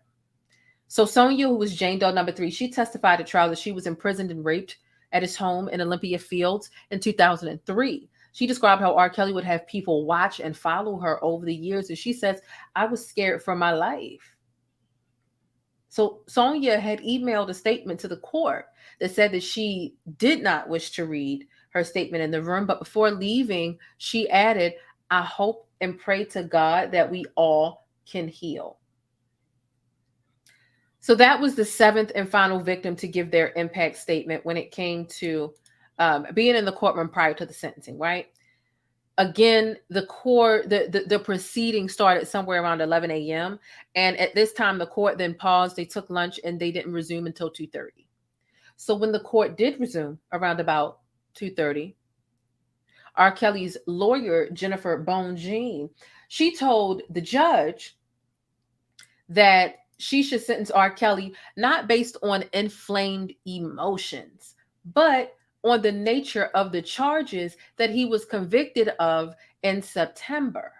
So Sonia, who was Jane Doe number 3, she testified at trial that she was imprisoned and raped at his home in Olympia Fields in 2003. She described how R. Kelly would have people watch and follow her over the years. And she says, I was scared for my life. So Sonia had emailed a statement to the court that said that she did not wish to read her statement in the room. But before leaving, she added, I hope and pray to God that we all can heal. So that was the seventh and final victim to give their impact statement when it came to being in the courtroom prior to the sentencing, right? Again, the proceeding started somewhere around 11 a.m. And at this time, the court then paused. They took lunch and they didn't resume until 2:30. So when the court did resume around about 2:30, R. Kelly's lawyer, Jennifer Bonjean, she told the judge that she should sentence R. Kelly not based on inflamed emotions, but on the nature of the charges that he was convicted of in September.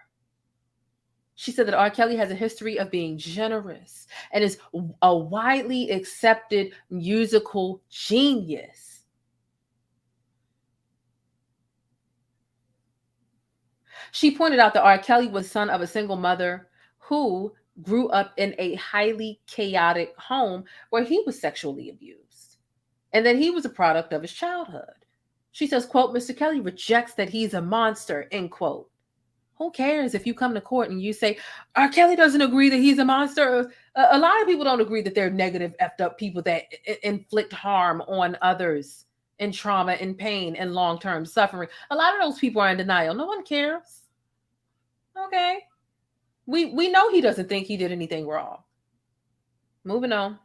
She said that R. Kelly has a history of being generous and is a widely accepted musical genius. She pointed out that R. Kelly was son of a single mother who grew up in a highly chaotic home where he was sexually abused, and that he was a product of his childhood. She says, quote, Mr. Kelly rejects that he's a monster, end quote. Who cares if you come to court and you say, R. Kelly doesn't agree that he's a monster? A lot of people don't agree that they're negative, effed up people that inflict harm on others and trauma and pain and long-term suffering. A lot of those people are in denial. No one cares. Okay. We know he doesn't think he did anything wrong. Moving on.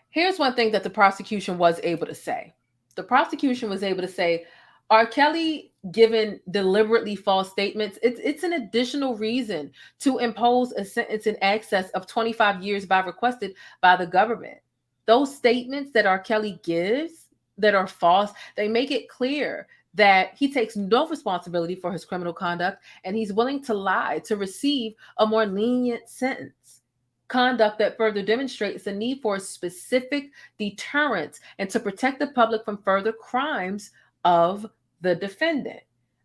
Here's one thing that the prosecution was able to say. The prosecution was able to say, R. Kelly given deliberately false statements, it's an additional reason to impose a sentence in excess of 25 years by requested by the government. those statements that R. Kelly gives that are false, they make it clear that he takes no responsibility for his criminal conduct and he's willing to lie to receive a more lenient sentence. Conduct that further demonstrates the need for a specific deterrence and to protect the public from further crimes of the defendant.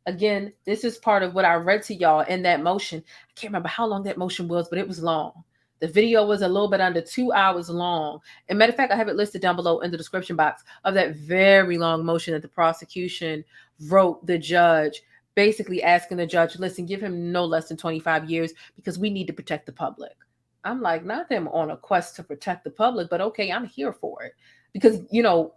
Again, this is part of what I read to y'all in that motion. I can't remember how long that motion was, but it was long. The video was a little bit under 2 hours long. And matter of fact, I have it listed down below in the description box of that very long motion that the prosecution wrote the judge, basically asking the judge, listen, give him no less than 25 years because we need to protect the public. I'm like, not them on a quest to protect the public, but okay, I'm here for it. Because, you know,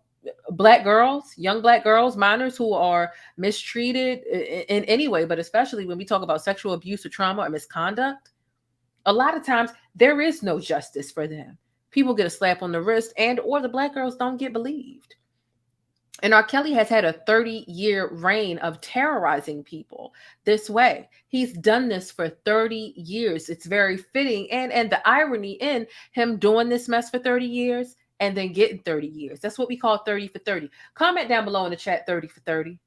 Black girls, young Black girls, minors who are mistreated in any way, but especially when we talk about sexual abuse or trauma or misconduct, a lot of times there is no justice for them. People get a slap on the wrist and or the Black girls don't get believed. And R. Kelly has had a 30-year reign of terrorizing people this way. He's done this for 30 years. It's very fitting. And the irony in him doing this mess for 30 years and then getting 30 years. That's what we call 30 for 30. Comment down below in the chat, 30 for 30.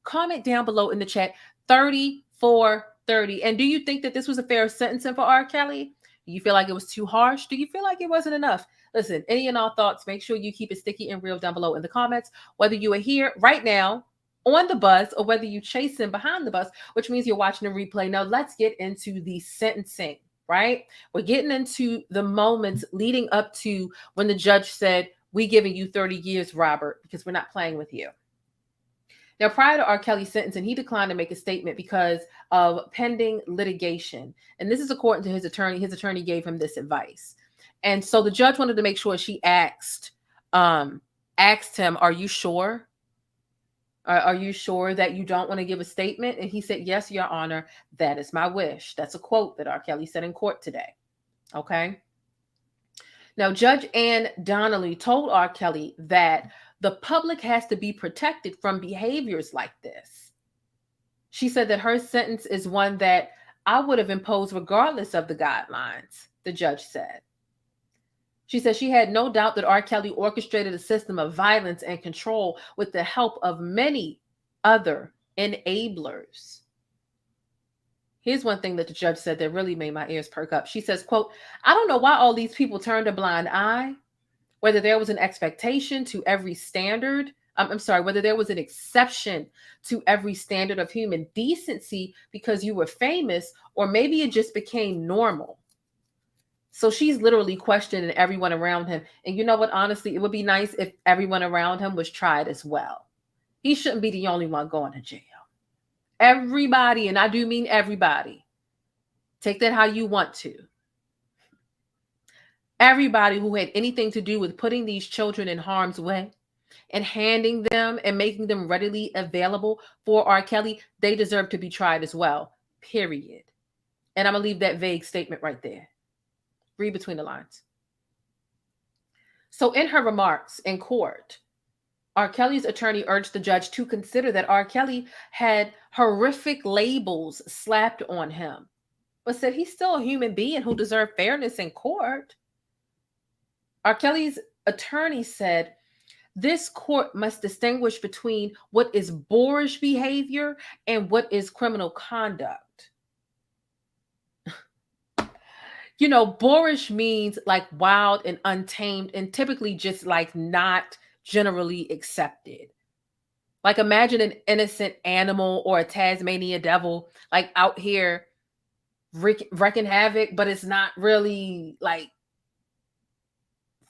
Comment down below in the chat, 30 for 30. And do you think that this was a fair sentencing for R. Kelly? Do you feel like it was too harsh? Do you feel like it wasn't enough? Listen, any and all thoughts, make sure you keep it sticky and real down below in the comments, whether you are here right now on the bus or whether you chasing behind the bus, which means you're watching a replay. Now let's get into the sentencing, right? We're getting into the moments leading up to when the judge said, we giving you 30 years, Robert, because we're not playing with you. Now, prior to R. Kelly's sentencing, he declined to make a statement because of pending litigation. And this is according to his attorney. His attorney gave him this advice. And so the judge wanted to make sure she asked him, are you sure? Are you sure that you don't want to give a statement? And he said, yes, Your Honor, that is my wish. That's a quote that R. Kelly said in court today. Okay. Now, Judge Ann Donnelly told R. Kelly that the public has to be protected from behaviors like this. She said that her sentence is one that I would have imposed regardless of the guidelines, the judge said. She said she had no doubt that R. Kelly orchestrated a system of violence and control with the help of many other enablers. Here's one thing that the judge said that really made my ears perk up. She says, quote, I don't know why all these people turned a blind eye, whether there was an expectation to every standard. Whether there was an exception to every standard of human decency because you were famous, or maybe it just became normal. So she's literally questioning everyone around him. And you know what? Honestly, it would be nice if everyone around him was tried as well. He shouldn't be the only one going to jail. Everybody, and I do mean everybody, take that how you want to. Everybody who had anything to do with putting these children in harm's way and handing them and making them readily available for R. Kelly, they deserve to be tried as well, period. And I'm going to leave that vague statement right there. Read between the lines. So in her remarks in court, R. Kelly's attorney urged the judge to consider that R. Kelly had horrific labels slapped on him, but said he's still a human being who deserved fairness in court. R. Kelly's attorney said, this court must distinguish between what is boorish behavior and what is criminal conduct. You know, boorish means like wild and untamed and typically just like not generally accepted. Like imagine an innocent animal or a Tasmanian devil like out here wreaking havoc, but it's not really like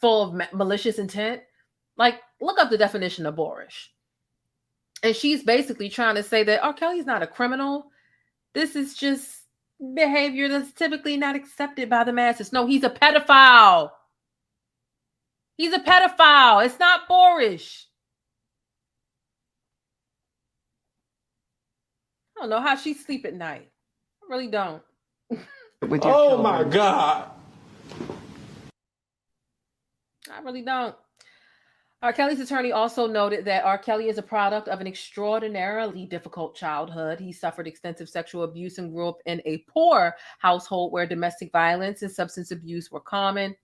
full of malicious intent. Like look up the definition of boorish. And she's basically trying to say that R. Kelly's not a criminal. This is just behavior that's typically not accepted by the masses. No, he's a pedophile. He's a pedophile. It's not boorish. I don't know how she sleep at night. I really don't. Oh my God. I really don't. R. Kelly's attorney also noted that R. Kelly is a product of an extraordinarily difficult childhood. He suffered extensive sexual abuse and grew up in a poor household where domestic violence and substance abuse were common.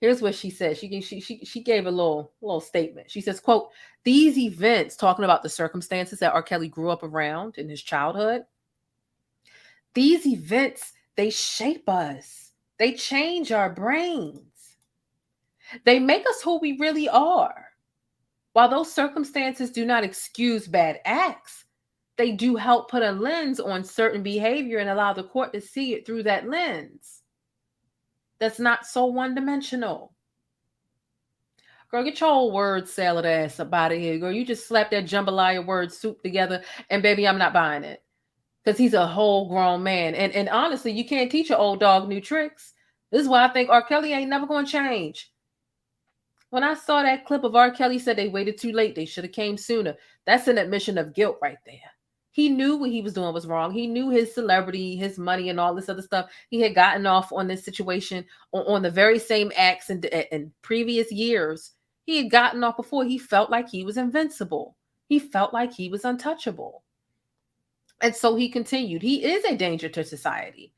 Here's what she said. She gave a little statement. She says, quote, these events, talking about the circumstances that R. Kelly grew up around in his childhood, these events, they shape us. They change our brains. They make us who we really are. While those circumstances do not excuse bad acts, they do help put a lens on certain behavior and allow the court to see it through that lens. That's not so one-dimensional. Girl, get your old word salad ass up out of here. Girl, you just slapped that jambalaya word soup together, and baby, I'm not buying it. Because he's a whole grown man. And honestly, you can't teach an old dog new tricks. This is why I think R. Kelly ain't never going to change. When I saw that clip of R. Kelly said they waited too late, they should have came sooner. That's an admission of guilt right there. He knew what he was doing was wrong. He knew his celebrity, his money, and all this other stuff. He had gotten off on this situation on the very same acts in previous years. He had gotten off before. He felt like he was invincible. He felt like he was untouchable. And so he continued. He is a danger to society.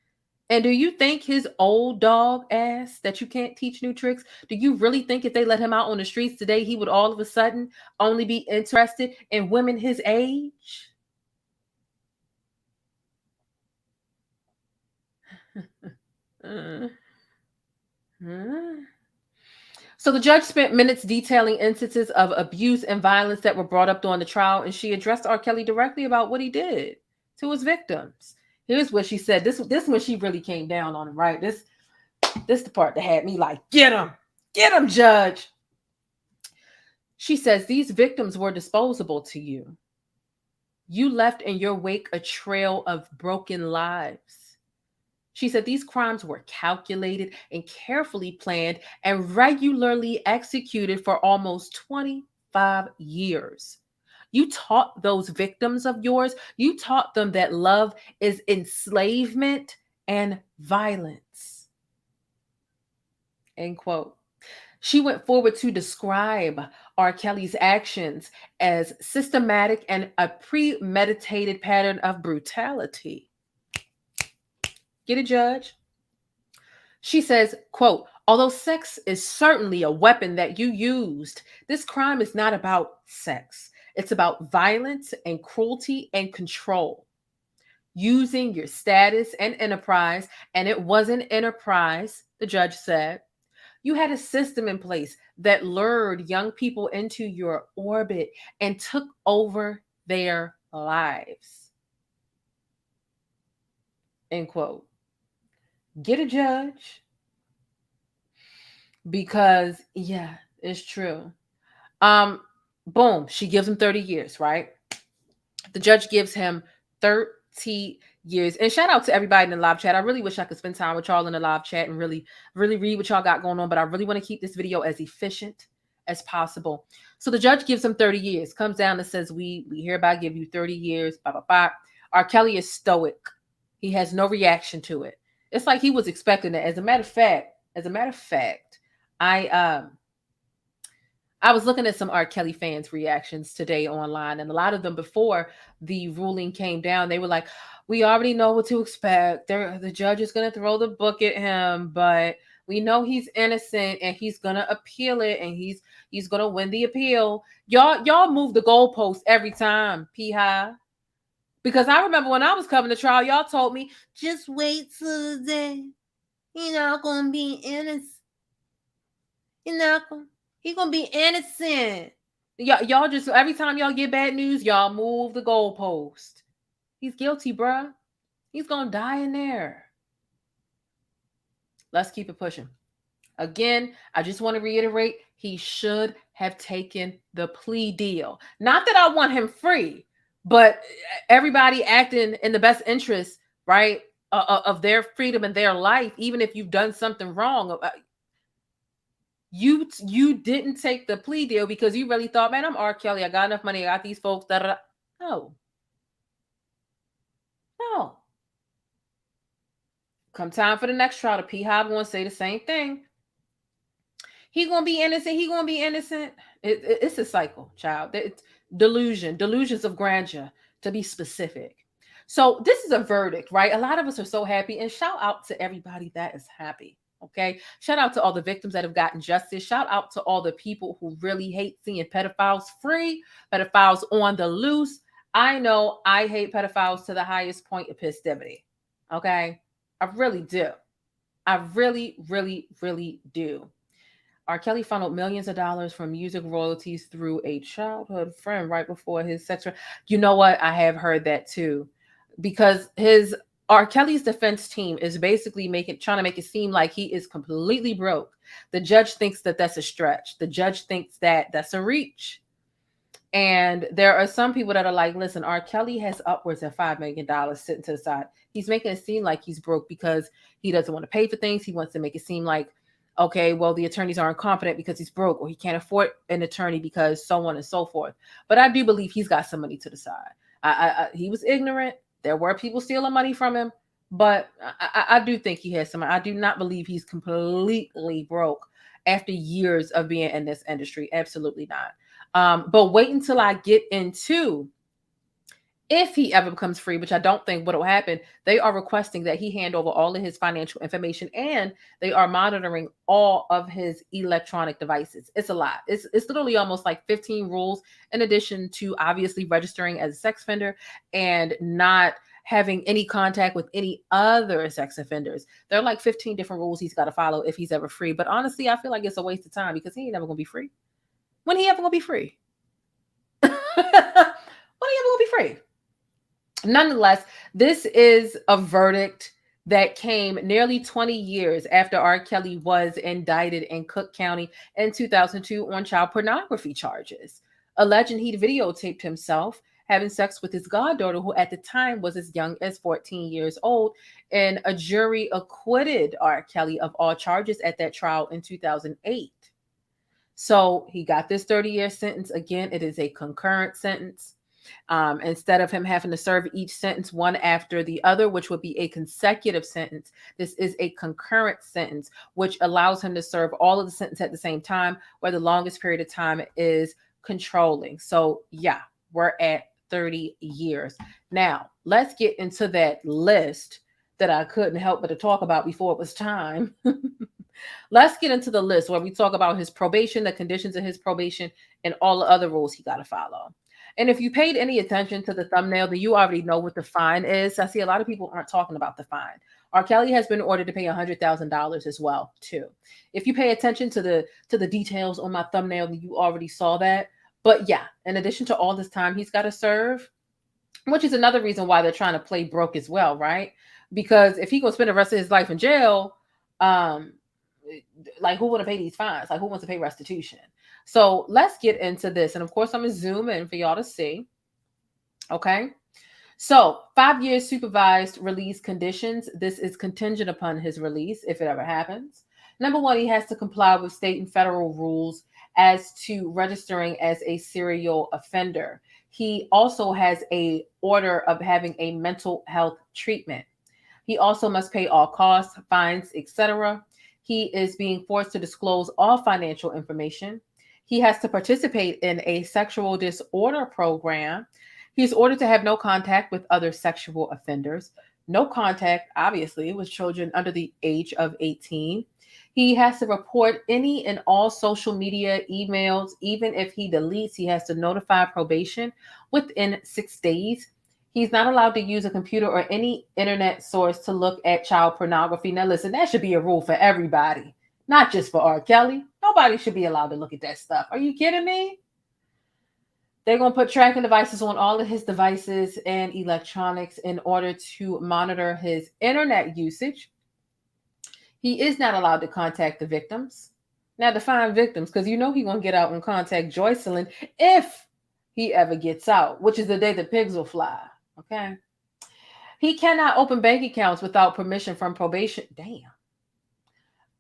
And do you think his old dog ass that you can't teach new tricks, do you really think if they let him out on the streets today, he would all of a sudden only be interested in women his age? So the judge spent minutes detailing instances of abuse and violence that were brought up during the trial, and she addressed R. Kelly directly about what he did to his victims. Here's what she said. This when she really came down on him, right? This the part that had me like, get him, judge. She says, these victims were disposable to you. You left in your wake a trail of broken lives. She said these crimes were calculated and carefully planned and regularly executed for almost 25 years. You taught those victims of yours, you taught them that love is enslavement and violence. End quote. She went forward to describe R. Kelly's actions as systematic and a premeditated pattern of brutality. Get it, judge? She says, quote, although sex is certainly a weapon that you used, this crime is not about sex. It's about violence and cruelty and control. Using your status and enterprise, and it wasn't enterprise, the judge said. You had a system in place that lured young people into your orbit and took over their lives. End quote. Get a judge? Because, yeah, it's true. Boom, she gives him 30 years, right? The judge gives him 30 years. And shout out to everybody in the live chat. I really wish I could spend time with y'all in the live chat and really read what y'all got going on, but I really want to keep this video as efficient as possible. So the judge gives him 30 years, comes down and says, we hereby give you 30 years, blah, blah, blah. R. Kelly is stoic. He has no reaction to it. It's like he was expecting it. As a matter of fact, I was looking at some R. Kelly fans' reactions today online, and a lot of them before the ruling came down, they were like, we already know what to expect. The judge is going to throw the book at him, but we know he's innocent and he's going to appeal it and he's going to win the appeal. Y'all move the goalpost every time, P-High. Because I remember when I was covering the trial, y'all told me, just wait till the day. He's not going to be innocent. He's going to be innocent. Y'all just, every time y'all get bad news, y'all move the goalpost. He's guilty, bruh. He's going to die in there. Let's keep it pushing. Again, I just want to reiterate, he should have taken the plea deal. Not that I want him free, but everybody acting in the best interest, right, of their freedom and their life, even if you've done something wrong. You didn't take the plea deal because you really thought, man, I'm R. Kelly. I got enough money. I got these folks. Da, da, da. No. Come time for the next trial, the P-High going to say the same thing. He going to be innocent. He going to be innocent. It's a cycle, child. It's delusions of grandeur, to be specific. So this is a verdict, right? A lot of us are so happy, and shout out to everybody that is happy. Okay. Shout out to all the victims that have gotten justice. Shout out to all the people who really hate seeing pedophiles free, pedophiles on the loose. I know I hate pedophiles to the highest point of festivity. Okay. I really do. I really, really, really do. R. Kelly funneled millions of dollars from music royalties through a childhood friend right before his sex. You know what? I have heard that too, because R. Kelly's defense team is basically trying to make it seem like he is completely broke. The judge thinks that that's a stretch. The judge thinks that that's a reach. And there are some people that are like, listen, R. Kelly has upwards of $5 million sitting to the side. He's making it seem like he's broke because he doesn't want to pay for things. He wants to make it seem like, okay, well, the attorneys aren't competent because he's broke, or he can't afford an attorney because so on and so forth. But I do believe he's got some money to the side. He was ignorant. There were people stealing money from him, but I do think he has some. I do not believe he's completely broke after years of being in this industry. Absolutely not. But wait until I get into if he ever becomes free, which I don't think what will happen. They are requesting that he hand over all of his financial information, and they are monitoring all of his electronic devices. It's a lot. It's literally almost like 15 rules, in addition to obviously registering as a sex offender and not having any contact with any other sex offenders. There are like 15 different rules he's got to follow if he's ever free. But honestly, I feel like it's a waste of time because he ain't never going to be free. When he ever going to be free? When he ever going to be free? Nonetheless, this is a verdict that came nearly 20 years after R. Kelly was indicted in Cook County in 2002 on child pornography charges, alleging he'd videotaped himself having sex with his goddaughter, who at the time was as young as 14 years old, and a jury acquitted R. Kelly of all charges at that trial in 2008. So he got this 30-year sentence. Again, it is a concurrent sentence. Instead of him having to serve each sentence one after the other, which would be a consecutive sentence, this is a concurrent sentence, which allows him to serve all of the sentence at the same time, where the longest period of time is controlling. So yeah, we're at 30 years. Now, let's get into that list that I couldn't help but to talk about before it was time. Let's get into the list where we talk about his probation, the conditions of his probation, and all the other rules he got to follow. And if you paid any attention to the thumbnail, then you already know what the fine is. I see a lot of people aren't talking about the fine. R. Kelly has been ordered to pay $100,000 as well, too. If you pay attention to the details on my thumbnail, then you already saw that. But yeah, in addition to all this time he's got to serve, which is another reason why they're trying to play broke as well, right? Because if he's going to spend the rest of his life in jail, like who want to pay these fines? Like who wants to pay restitution? So let's get into this. And of course, I'm going to zoom in for y'all to see. Okay. So 5 years supervised release conditions. This is contingent upon his release if it ever happens. Number one, he has to comply with state and federal rules as to registering as a serial offender. He also has a order of having a mental health treatment. He also must pay all costs, fines, etc. He is being forced to disclose all financial information. He has to participate in a sexual disorder program. He's ordered to have no contact with other sexual offenders. No contact, obviously, with children under the age of 18. He has to report any and all social media emails. Even if he deletes, he has to notify probation within 6 days. He's not allowed to use a computer or any internet source to look at child pornography. Now, listen, that should be a rule for everybody, not just for R. Kelly. Nobody should be allowed to look at that stuff. Are you kidding me? They're going to put tracking devices on all of his devices and electronics in order to monitor his internet usage. He is not allowed to contact the victims. Now, define victims, because you know he's going to get out and contact Joycelyn if he ever gets out, which is the day the pigs will fly. Okay. He cannot open bank accounts without permission from probation. Damn.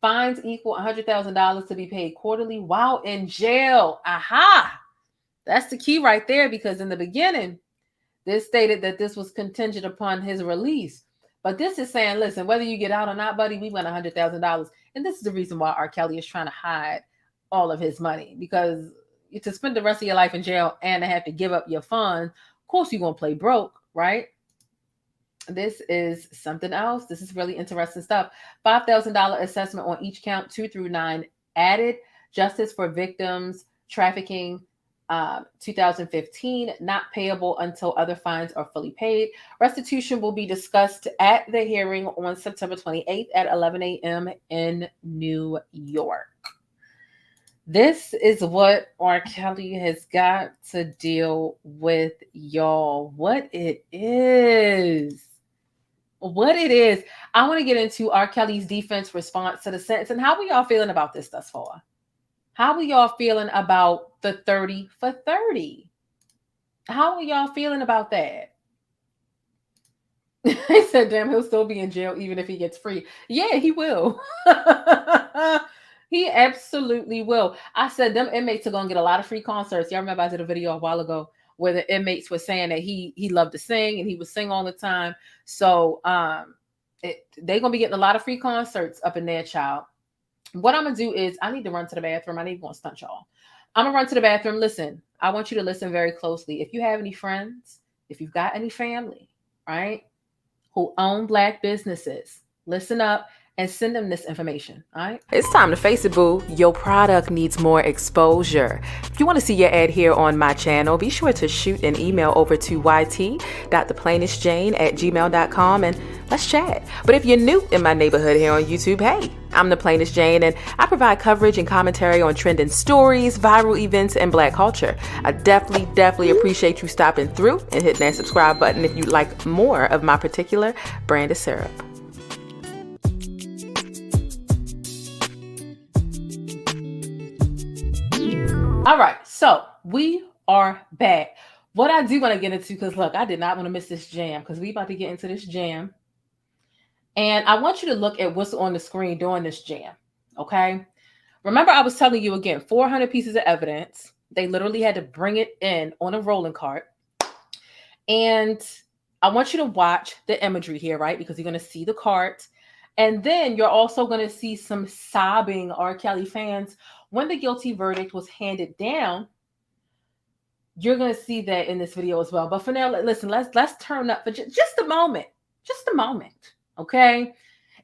Fines equal $100,000 to be paid quarterly while in jail. Aha. That's the key right there, because in the beginning, this stated that this was contingent upon his release. But this is saying, listen, whether you get out or not, buddy, we want $100,000. And this is the reason why R. Kelly is trying to hide all of his money, because to spend the rest of your life in jail and to have to give up your funds, of course you're going to play broke, right? This is something else. This is really interesting stuff. $5,000 assessment on each count 2 through 9 added. Justice for victims trafficking 2015, not payable until other fines are fully paid. Restitution will be discussed at the hearing on September 28th at 11 a.m. in New York. This is what R. Kelly has got to deal with, y'all. What it is. What it is. I want to get into R. Kelly's defense response to the sentence and how are y'all feeling about this thus far? How are y'all feeling about the 30 for 30? How are y'all feeling about that? He said, damn, he'll still be in jail even if he gets free. Yeah, he will. He absolutely will. I said them inmates are going to get a lot of free concerts. Y'all remember I did a video a while ago where the inmates were saying that he loved to sing and he would sing all the time. So they're going to be getting a lot of free concerts up in there, child. What I'm going to do is I need to run to the bathroom. I need to stunt y'all. I'm going to run to the bathroom. Listen, I want you to listen very closely. If you have any friends, if you've got any family, right, who own Black businesses, listen up and send them this information, all right? It's time to face it, boo. Your product needs more exposure. If you want to see your ad here on my channel, be sure to shoot an email over to yt.theplainestjane@gmail.com and let's chat. But if you're new in my neighborhood here on YouTube, hey, I'm The Plainest Jane, and I provide coverage and commentary on trending stories, viral events, and Black culture. I definitely appreciate you stopping through and hitting that subscribe button if you'd like more of my particular brand of syrup. All right, so we are back. What I do want to get into, because look, I did not want to miss this jam, because we about to get into this jam. And I want you to look at what's on the screen during this jam, okay? Remember, I was telling you again, 400 pieces of evidence. They literally had to bring it in on a rolling cart. And I want you to watch the imagery here, right? Because you're going to see the cart. And then you're also going to see some sobbing R. Kelly fans. When the guilty verdict was handed down, you're going to see that in this video as well. But for now, listen, let's turn up for just a moment, okay?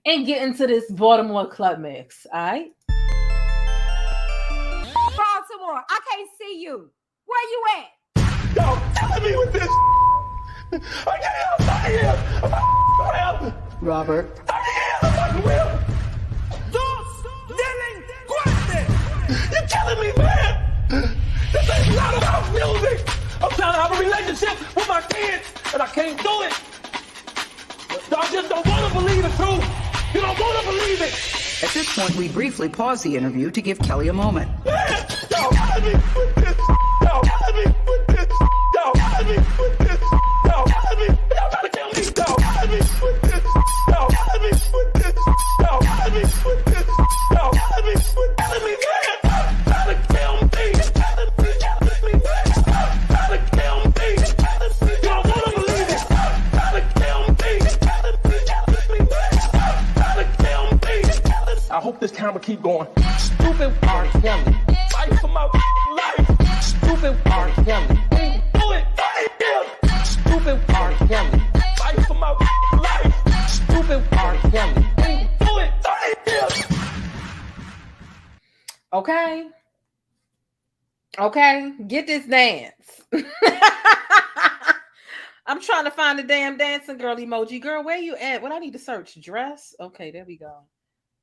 And get into this Baltimore club mix, all right? Baltimore, I can't see you. Where you at? Yo, killing me with this. I can't help. Robert. You're killing me, man. This ain't not about music. I'm trying to have a relationship with my kids, and I can't do it. I just don't want to believe the truth. You don't want to believe it. At this point, we briefly pause the interview to give Kelly a moment. Man, yo, killing me with this. Yo, killing me with this. Yo, killing me with this. Yo, killing me. Y'all trying to kill me. Yo, killing me with this. Yo, killing me with this. Yo, killing me with this. Yo, killing me with killing me, man. I hope this camera keep going. Stupid R. Kelly. Fight for my life. Stupid R. Kelly. Do it. Stupid R. Kelly. Fight for my life. Stupid R. Kelly. Do it. Okay. Okay. Get this dance. I'm trying to find the damn dancing girl emoji. Girl, where you at? What I need to search? Dress? Okay, there we go.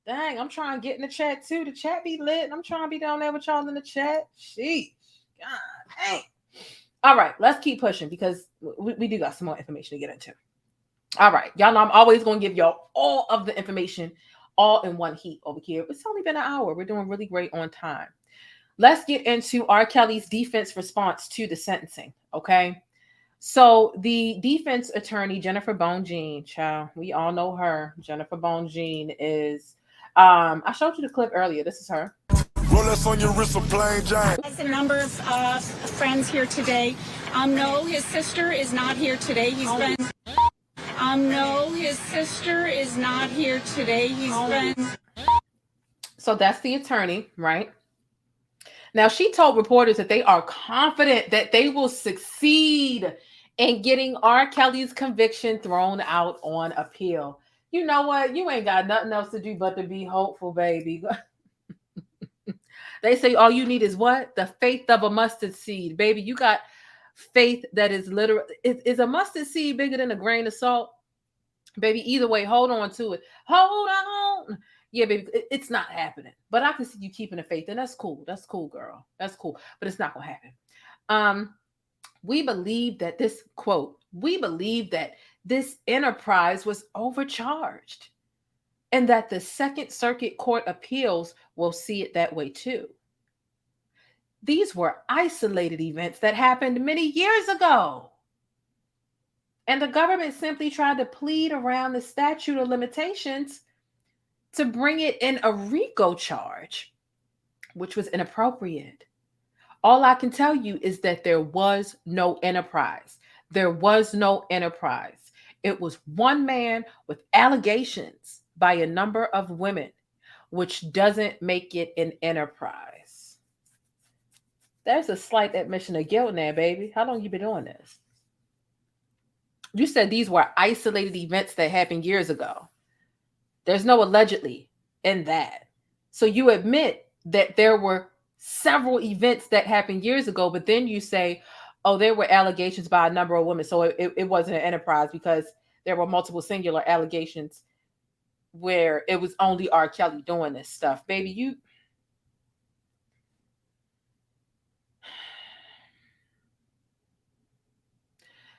Dang, I'm trying to get in the chat too. The chat be lit. I'm trying to be down there with y'all in the chat. Sheesh. God dang. All right, let's keep pushing because we do got some more information to get into. All right, y'all know I'm always going to give y'all all of the information all in one heat over here. It's only been an hour. We're doing really great on time. Let's get into R. Kelly's defense response to the sentencing, okay? So the defense attorney, Jennifer Bonjean, child, we all know her. Jennifer Bonjean is... I showed you the clip earlier. This is her. Rolex on your wrist, a plain Jane. There's a number of friends here today. No, his sister is not here today. He's been. No, his sister is not here today. He's been. So that's the attorney, right? Now she told reporters that they are confident that they will succeed and getting R. Kelly's conviction thrown out on appeal. You know what? You ain't got nothing else to do but to be hopeful, baby. They say all you need is what? The faith of a mustard seed. Baby, you got faith that is literal. Is a mustard seed bigger than a grain of salt? Baby, either way, hold on to it. Hold on. Yeah, baby, it's not happening. But I can see you keeping the faith, and that's cool. That's cool, girl. That's cool. But it's not going to happen. We believe that this, quote, we believe that this enterprise was overcharged and that the Second Circuit Court Appeals will see it that way too. These were isolated events that happened many years ago. And the government simply tried to plead around the statute of limitations to bring it in a RICO charge, which was inappropriate. All I can tell you is that there was no enterprise. There was no enterprise. It was one man with allegations by a number of women, which doesn't make it an enterprise. There's a slight admission of guilt now, baby. How long you been doing this? You said these were isolated events that happened years ago. There's no allegedly in that. So you admit that there were several events that happened years ago, but then you say, oh, there were allegations by a number of women. So it wasn't an enterprise because there were multiple singular allegations where it was only R. Kelly doing this stuff. Baby, you...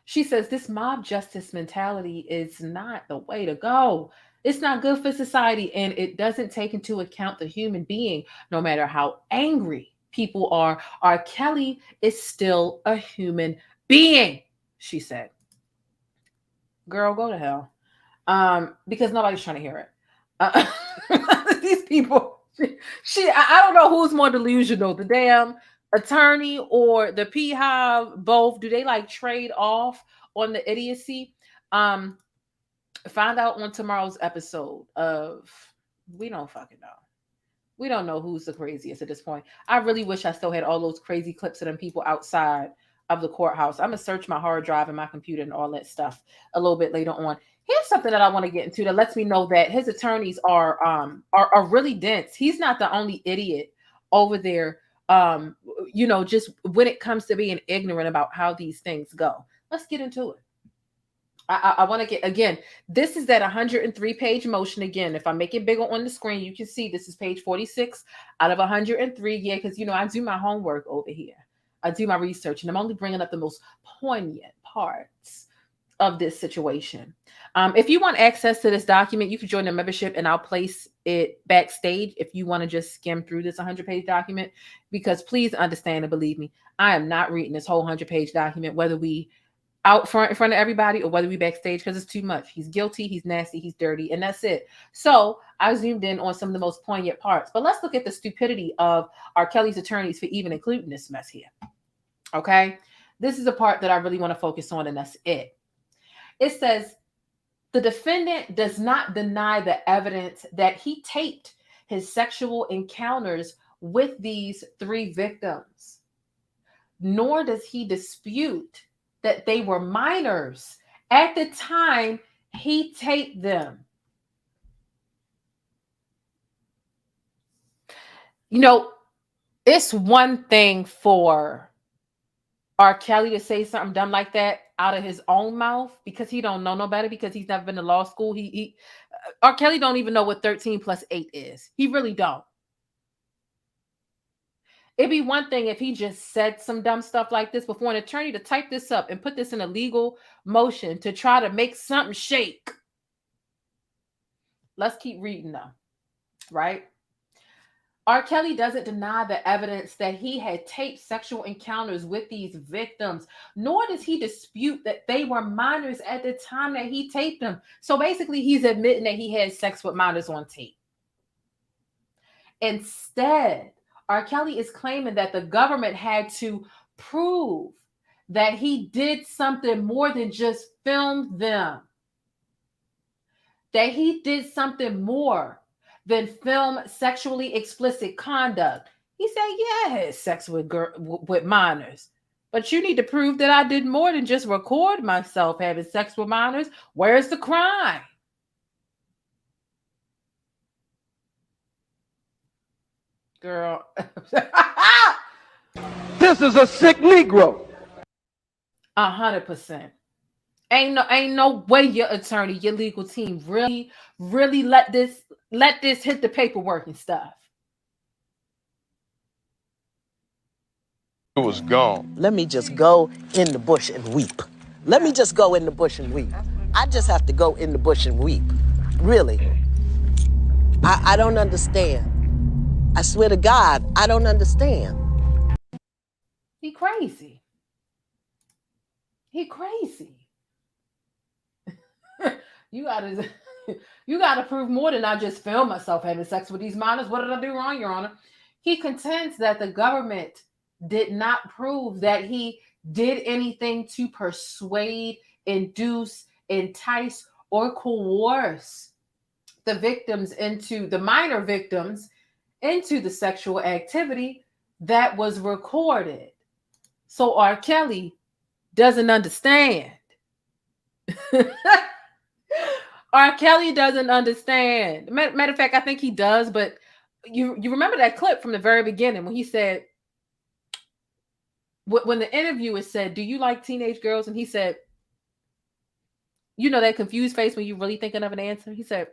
She says this mob justice mentality is not the way to go. It's not good for society, and it doesn't take into account the human being. No matter how angry people are, R. Kelly is still a human being, she said. Girl, go to hell. Because nobody's trying to hear it. These people, I don't know who's more delusional, the damn attorney or the P-Hive, both. Do they like trade off on the idiocy? Find out on tomorrow's episode of, we don't fucking know. We don't know who's the craziest at this point. I really wish I still had all those crazy clips of them people outside of the courthouse. I'm going to search my hard drive and my computer and all that stuff a little bit later on. Here's something that I want to get into that lets me know that his attorneys are really dense. He's not the only idiot over there, just when it comes to being ignorant about how these things go. Let's get into it. I want to get, again, this is that 103-page motion. Again, if I make it bigger on the screen, you can see this is page 46 out of 103. Yeah, because, I do my homework over here. I do my research, and I'm only bringing up the most poignant parts of this situation. If you want access to this document, you can join the membership, and I'll place it backstage if you want to just skim through this 100-page document, because please understand and believe me, I am not reading this whole 100-page document, whether we out front in front of everybody or whether we backstage, because it's too much. He's guilty, he's nasty, he's dirty, and that's it. So I zoomed in on some of the most poignant parts. But let's look at the stupidity of R. Kelly's attorneys for even including this mess here. Okay? This is the part that I really want to focus on, and that's it. It says, the defendant does not deny the evidence that he taped his sexual encounters with these 3 victims, nor does he dispute that they were minors at the time he taped them. It's one thing for R. Kelly to say something dumb like that out of his own mouth because he don't know no better, because he's never been to law school. R. Kelly don't even know what 13 plus 8 is. He really don't. It'd be one thing if he just said some dumb stuff like this before an attorney to type this up and put this in a legal motion to try to make something shake. Let's keep reading though, right? R. Kelly doesn't deny the evidence that he had taped sexual encounters with these victims, nor does he dispute that they were minors at the time that he taped them. So basically, he's admitting that he had sex with minors on tape. Instead, R. Kelly is claiming that the government had to prove that he did something more than just film them. That he did something more than film sexually explicit conduct. He said, yeah, I had sex with minors, But you need to prove that I did more than just record myself having sex with minors. Where's the crime? Girl. This is a sick Negro. 100%. Ain't no way your attorney, your legal team really let this hit the paperwork and stuff. It was gone. Let me just go in the bush and weep. Let me just go in the bush and weep. I just have to go in the bush and weep. Really. I don't understand. I swear to God, I don't understand. He crazy. He crazy. You gotta prove more than I just film myself having sex with these minors. What did I do wrong, Your Honor? He contends that the government did not prove that he did anything to persuade, induce, entice, or coerce the minor victims into the sexual activity that was recorded. So R. Kelly doesn't understand. R. Kelly doesn't understand. Matter of fact, I think he does, but you remember that clip from the very beginning when he said, when the interviewer said, "Do you like teenage girls?" And he said, you know that confused face when you're really thinking of an answer? He said,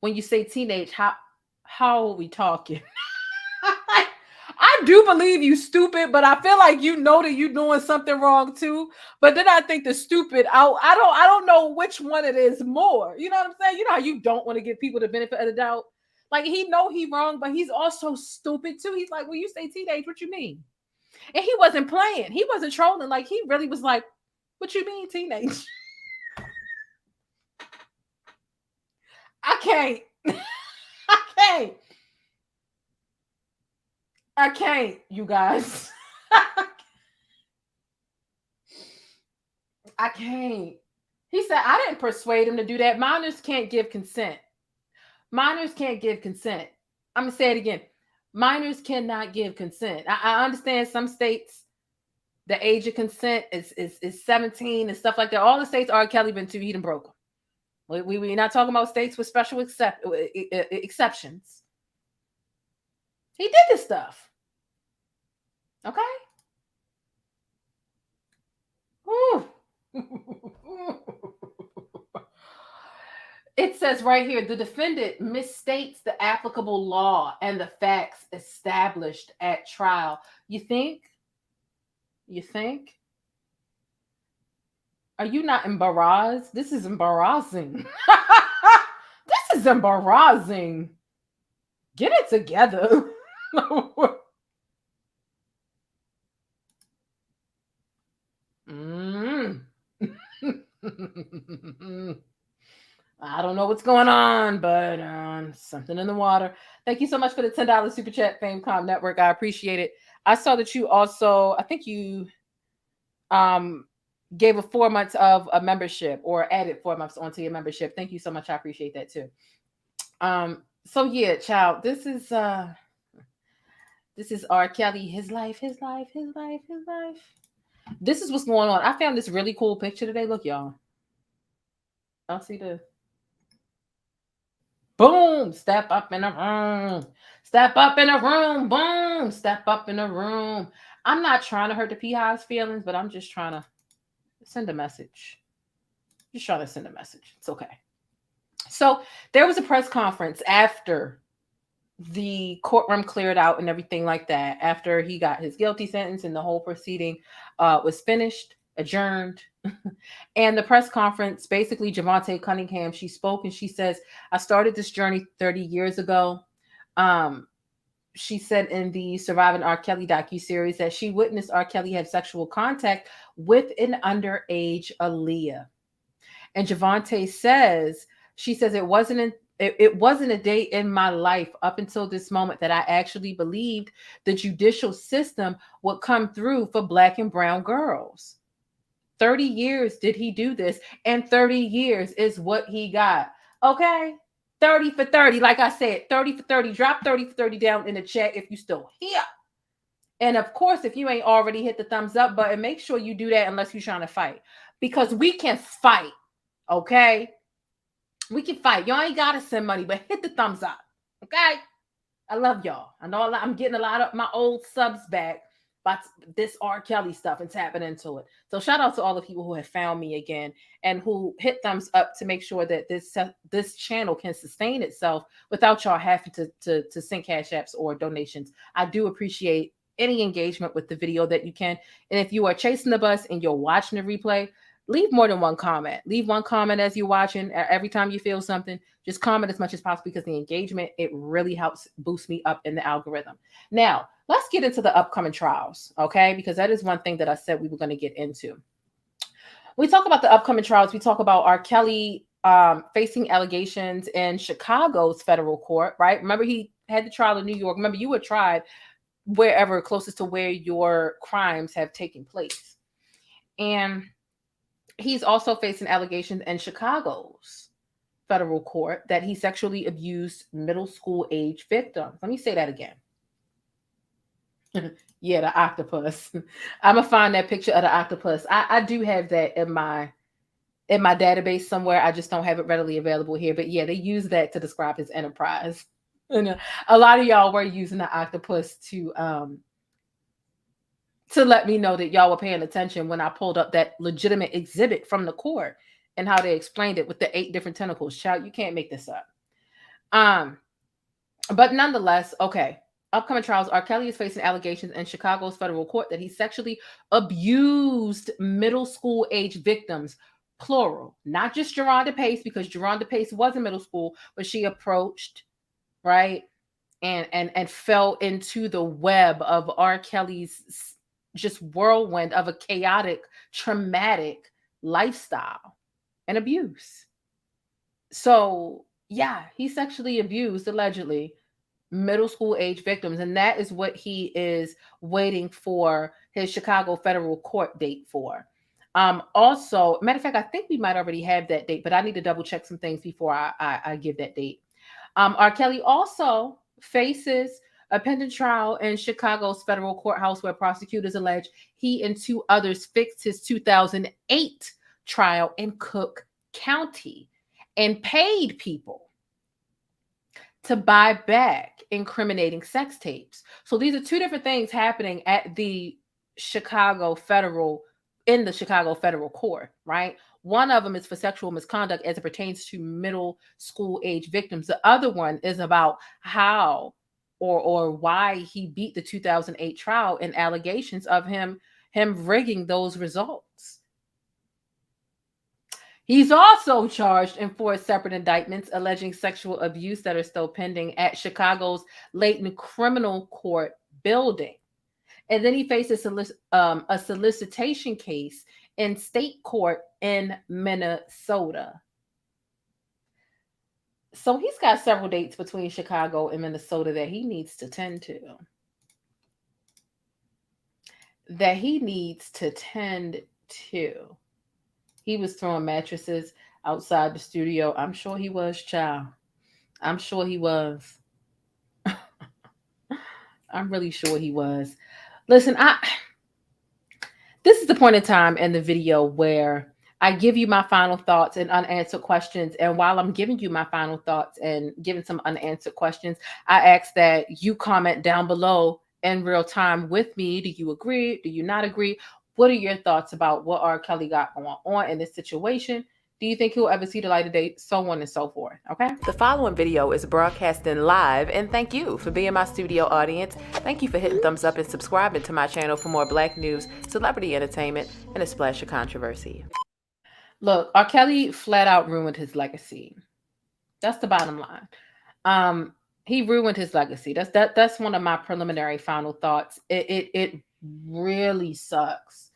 when you say teenage, how are we talking? I do believe you stupid, but I feel like you know that you're doing something wrong too. But then I think the stupid, I don't know which one it is more. You know what I'm saying? You know how you don't want to give people the benefit of the doubt? Like he know he wrong, but he's also stupid too. He's like, when you say teenage, what you mean? And he wasn't playing. He wasn't trolling. Like he really was like, what you mean teenage? I can't. I can't, you guys. I can't. He said, I didn't persuade him to do that. Minors can't give consent. Minors can't give consent. I'm going to say it again. Minors cannot give consent. I understand some states, the age of consent is 17 and stuff like that. All the states R. Kelly been to, he done broke them. We're not talking about states with special exceptions. He did this stuff. Okay? It says right here, the defendant misstates the applicable law and the facts established at trial. You think? You think? Are you not embarrassed? This is embarrassing. This is embarrassing. Get it together. I don't know what's going on, but something in the water. Thank you so much for the $10 super chat, FameCom Network. I appreciate it. I saw that you also, I think you gave a 4 months of a membership or added 4 months onto your membership. Thank you so much. I appreciate that too. So yeah, child, this is R. Kelly, his life. This is what's going on. I found this really cool picture today. Look, y'all. Y'all see the boom, step up in the room. Step up in the room. Boom, step up in the room. I'm not trying to hurt the P-Hive's feelings, but I'm just trying to send a message. Just trying to send a message. It's okay. So there was a press conference after the courtroom cleared out and everything like that, after he got his guilty sentence and the whole proceeding was finished, adjourned. And the press conference, basically Javante Cunningham, she spoke and she says, I started this journey 30 years ago. She said in the Surviving R. Kelly docuseries that she witnessed R. Kelly have sexual contact with an underage Aaliyah. And Javante says, she says, it wasn't a day in my life up until this moment that I actually believed the judicial system would come through for Black and brown girls. 30 years did he do this, and 30 years is what he got. Okay? 30 for 30. Like I said, 30 for 30. Drop 30 for 30 down in the chat if you still here. And of course, if you ain't already hit the thumbs up button, make sure you do that unless you're trying to fight. Because we can fight, okay? We can fight. Y'all ain't got to send money, but hit the thumbs up, okay? I love y'all. I know I'm getting a lot of my old subs back by this R. Kelly stuff and tapping into it. So shout out to all the people who have found me again and who hit thumbs up to make sure that this channel can sustain itself without y'all having to send cash apps or donations. I do appreciate any engagement with the video that you can. And if you are chasing the bus and you're watching the replay, leave more than one comment. Leave one comment as you're watching. Every time you feel something, just comment as much as possible because the engagement, it really helps boost me up in the algorithm. Now, let's get into the upcoming trials, okay? Because that is one thing that I said we were going to get into. We talk about the upcoming trials. We talk about R. Kelly facing allegations in Chicago's federal court, right? Remember, he had the trial in New York. Remember, you were tried wherever closest to where your crimes have taken place. And he's also facing allegations in Chicago's federal court that he sexually abused middle school age victims. Let me say that again. Yeah, the octopus. I'm gonna find that picture of the octopus. I do have that in my database somewhere. I just don't have it readily available here. But yeah, they use that to describe his enterprise. And a lot of y'all were using the octopus to let me know that y'all were paying attention when I pulled up that legitimate exhibit from the court and how they explained it with the 8 different tentacles. Child, you can't make this up. But nonetheless, okay. Upcoming trials. R. Kelly is facing allegations in Chicago's federal court that he sexually abused middle school age victims, plural. Not just Geronda Pace, because Geronda Pace was in middle school, but she approached, right, and fell into the web of R. Kelly's just whirlwind of a chaotic, traumatic lifestyle and abuse. So yeah, he sexually abused, allegedly, middle school age victims. And that is what he is waiting for his Chicago federal court date for. Also, matter of fact, I think we might already have that date, but I need to double check some things before I give that date. R. Kelly also faces a pending trial in Chicago's federal courthouse where prosecutors allege he and 2 others fixed his 2008 trial in Cook County and paid people to buy back incriminating sex tapes. So these are 2 different things happening at the Chicago federal court, right? One of them is for sexual misconduct as it pertains to middle school age victims. The other one is about how or why he beat the 2008 trial and allegations of him rigging those results. He's also charged in 4 separate indictments alleging sexual abuse that are still pending at Chicago's Layton Criminal Court building. And then he faces a solicitation case in state court in Minnesota. So he's got several dates between Chicago and Minnesota that he needs to tend to. He was throwing mattresses outside the studio. I'm sure he was, child. I'm sure he was. I'm really sure he was. Listen, this is the point in time in the video where I give you my final thoughts and unanswered questions. And while I'm giving you my final thoughts and giving some unanswered questions, I ask that you comment down below in real time with me. Do you agree? Do you not agree? What are your thoughts about what R. Kelly got going on in this situation? Do you think he'll ever see the light of day? So on and so forth, okay? The following video is broadcasting live, and thank you for being my studio audience. Thank you for hitting thumbs up and subscribing to my channel for more Black news, celebrity entertainment, and a splash of controversy. Look, R. Kelly flat out ruined his legacy. That's the bottom line. He ruined his legacy. That's one of my preliminary final thoughts. It really sucks.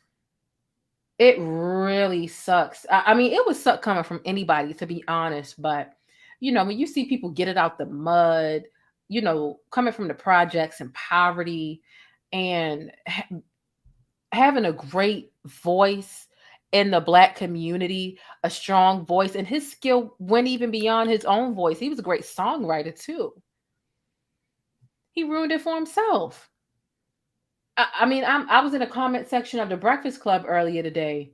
It really sucks. I mean, it would suck coming from anybody, to be honest. But, you know, when you see people get it out the mud, you know, coming from the projects and poverty and having a great voice in the Black community, a strong voice, and his skill went even beyond his own voice. He was a great songwriter, too. He ruined it for himself. I mean, I was in a comment section of the Breakfast Club earlier today,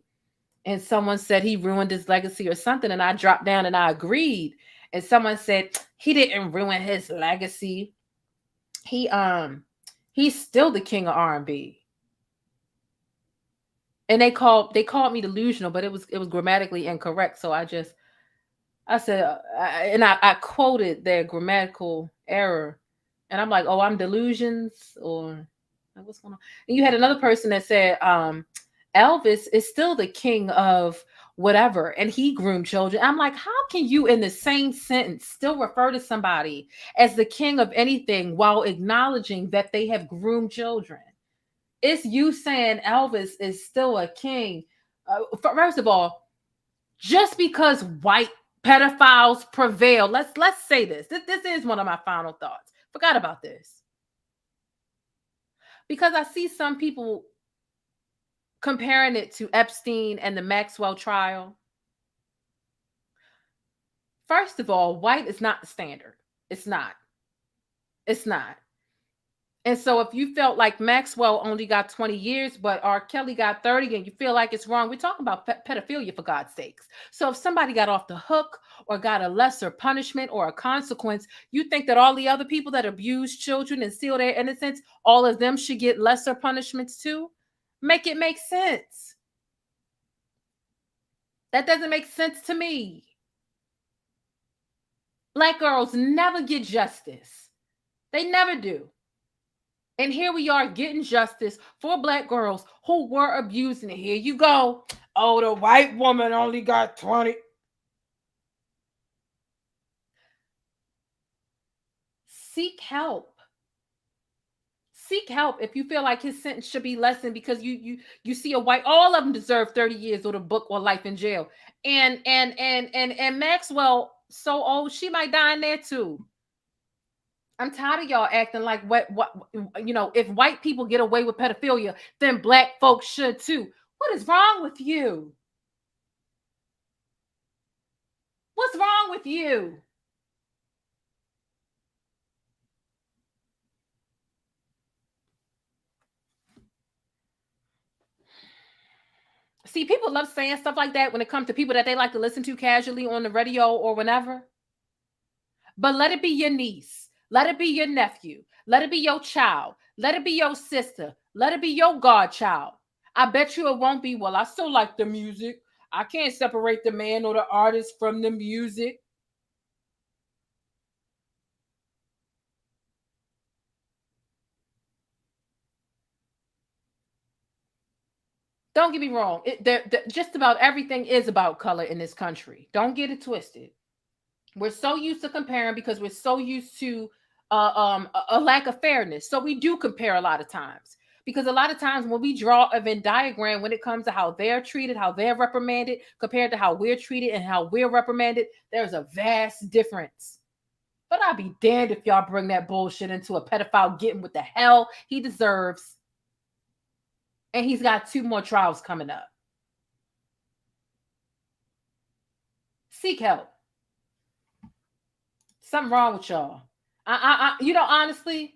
and someone said he ruined his legacy or something, and I dropped down and I agreed. And someone said he didn't ruin his legacy. He's still the king of R&B. And they called me delusional, but it was grammatically incorrect. So I said, I quoted their grammatical error, and I'm like, oh, I'm delusions, or what's going on? And you had another person that said, Elvis is still the king of whatever, and he groomed children. I'm like, how can you in the same sentence still refer to somebody as the king of anything while acknowledging that they have groomed children? It's you saying Elvis is still a king. First of all, just because white pedophiles prevail, let's say this is one of my final thoughts. Forgot about this, because I see some people comparing it to Epstein and the Maxwell trial. First of all, white is not the standard. It's not. And so if you felt like Maxwell only got 20 years, but R. Kelly got 30, and you feel like it's wrong, we're talking about pedophilia, for God's sakes. So if somebody got off the hook or got a lesser punishment or a consequence, you think that all the other people that abuse children and steal their innocence, all of them should get lesser punishments too? Make it make sense. That doesn't make sense to me. Black girls never get justice. They never do. And here we are getting justice for Black girls who were abusing it. Here you go. Oh, the white woman only got 20. Seek help. Seek help if you feel like his sentence should be lessened because you see a white, all of them deserve 30 years or the book or life in jail. And Maxwell, so old, she might die in there too. I'm tired of y'all acting like what if white people get away with pedophilia, then Black folks should too. What is wrong with you? What's wrong with you? See, people love saying stuff like that when it comes to people that they like to listen to casually on the radio or whenever. But let it be your niece. Let it be your nephew. Let it be your child. Let it be your sister. Let it be your godchild. I bet you it won't be, well, I still like the music. I can't separate the man or the artist from the music. Don't get me wrong. Just about everything is about color in this country. Don't get it twisted. We're so used to comparing because we're so used to a lack of fairness. So we do compare a lot of times, because a lot of times when we draw a Venn diagram, when it comes to how they're treated, how they're reprimanded compared to how we're treated and how we're reprimanded, there's a vast difference. But I'll be damned if y'all bring that bullshit into a pedophile getting what the hell he deserves. And he's got 2 more trials coming up. Seek help. Something wrong with y'all. Honestly,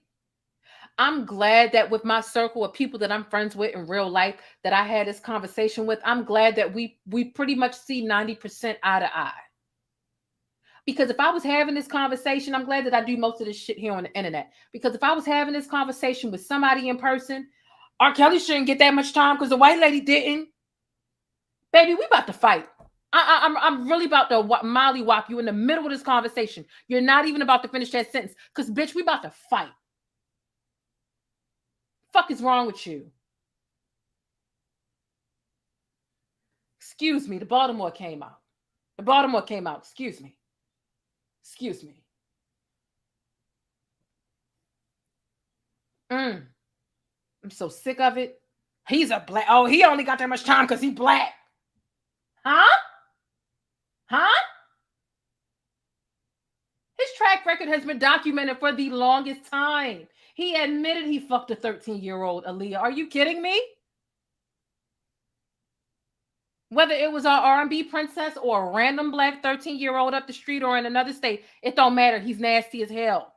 I'm glad that with my circle of people that I'm friends with in real life that I had this conversation with, I'm glad that we pretty much see 90% eye to eye. Because if I was having this conversation, I'm glad that I do most of this shit here on the internet. Because if I was having this conversation with somebody in person, R. Kelly shouldn't get that much time because the white lady didn't. Baby, we about to fight. I'm really about to mollywop you in the middle of this conversation. You're not even about to finish that sentence because, bitch, we about to fight. Fuck is wrong with you? Excuse me, the Baltimore came out. Excuse me. I'm so sick of it. He's a black. Oh, he only got that much time because he's black. Huh? His track record has been documented for the longest time. He admitted he fucked a 13-year-old Aaliyah. Are you kidding me? Whether it was our R&B princess or a random black 13-year-old up the street or in another state, it don't matter. He's nasty as hell.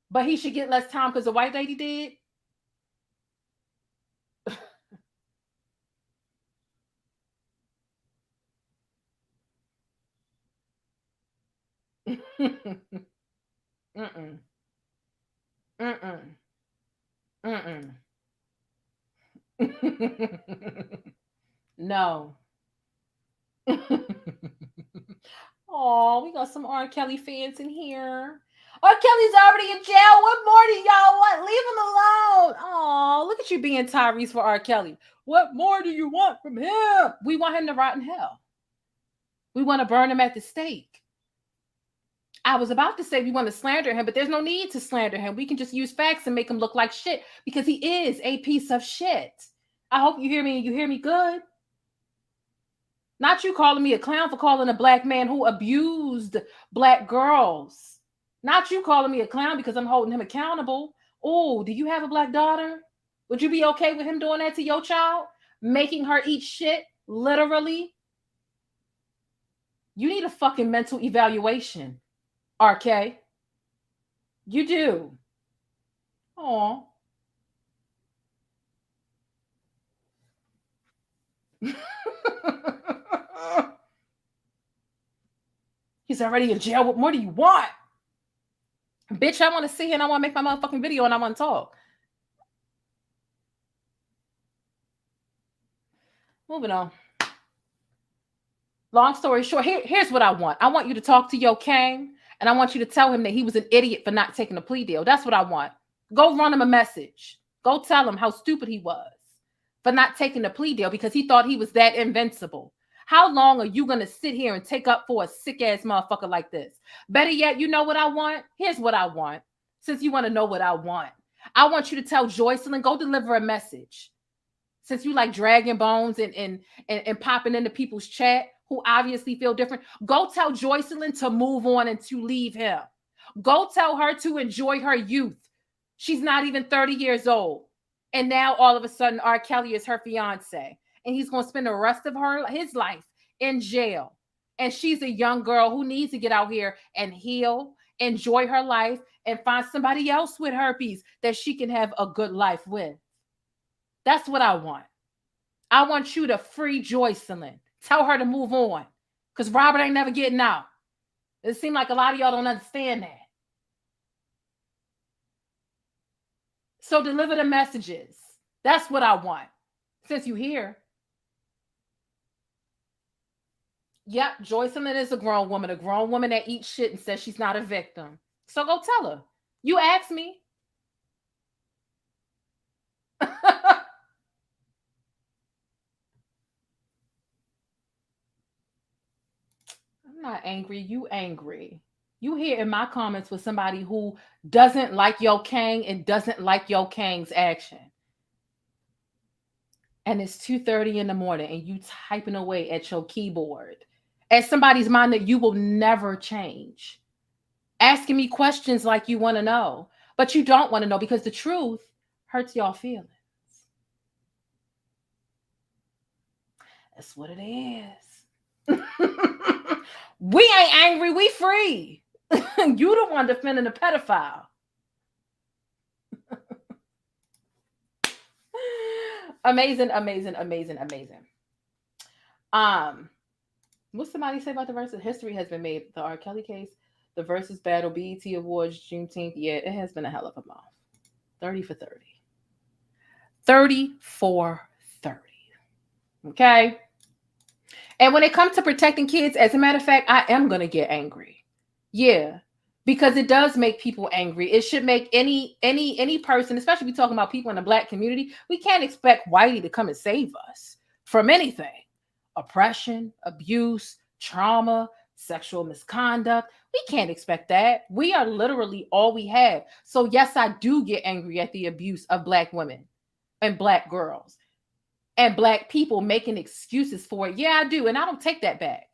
But he should get less time because the white lady did. Mm-mm. Mm-mm. Mm-mm. No. Oh, we got some R. Kelly fans in here. R. Kelly's already in jail. What more do y'all want? Leave him alone. Oh, look at you being Tyrese for R. Kelly. What more do you want from him? We want him to rot in hell. We want to burn him at the stake. I was about to say we want to slander him, but there's no need to slander him. We can just use facts and make him look like shit because he is a piece of shit. I hope you hear me and you hear me good. Not you calling me a clown for calling a black man who abused black girls. Not you calling me a clown because I'm holding him accountable. Oh, do you have a black daughter? Would you be okay with him doing that to your child? Making her eat shit, literally? You need a fucking mental evaluation, RK. You do. Aw. He's already in jail. What more do you want? Bitch, I want to sit here and I want to make my motherfucking video and I want to talk. Moving on. Long story short, here's what I want. I want you to talk to Yo Kang and I want you to tell him that he was an idiot for not taking a plea deal. That's what I want. Go run him a message. Go tell him how stupid he was for not taking a plea deal because he thought he was that invincible. How long are you going to sit here and take up for a sick-ass motherfucker like this? Better yet, you know what I want? Here's what I want. Since you want to know what I want you to tell Joycelyn, go deliver a message. Since you like dragging bones and popping into people's chat who obviously feel different, go tell Joycelyn to move on and to leave him. Go tell her to enjoy her youth. She's not even 30 years old. And now all of a sudden, R. Kelly is her fiance. And he's going to spend the rest of his life in jail. And she's a young girl who needs to get out here and heal, enjoy her life, and find somebody else with herpes that she can have a good life with. That's what I want. I want you to free Joycelyn. Tell her to move on. Because Robert ain't never getting out. It seems like a lot of y'all don't understand that. So deliver the messages. That's what I want. Since you here. Yep, Joycelyn is a grown woman that eats shit and says she's not a victim. So go tell her. You asked me. I'm not angry. You angry. You here in my comments with somebody who doesn't like Yo Kang and doesn't like Yo Kang's action. And it's 2:30 in the morning and you typing away at your keyboard. At somebody's mind that you will never change. Asking me questions like you want to know. But you don't want to know because the truth hurts y'all feelings. That's what it is. We ain't angry. We free. You the one defending the pedophile. Amazing, amazing, amazing, amazing. What somebody say about the verses? History has been made. The R. Kelly case, the versus battle, BET Awards, Juneteenth. Yeah, it has been a hell of a month. 30 for 30. 30 for 30. Okay? And when it comes to protecting kids, as a matter of fact, I am going to get angry. Yeah. Because it does make people angry. It should make any person, especially if we're talking about people in the Black community, we can't expect Whitey to come and save us from anything. Oppression, abuse, trauma, sexual misconduct. We can't expect that. We are literally all we have. So yes, I do get angry at the abuse of Black women and Black girls and Black people making excuses for it. Yeah, I do. And I don't take that back.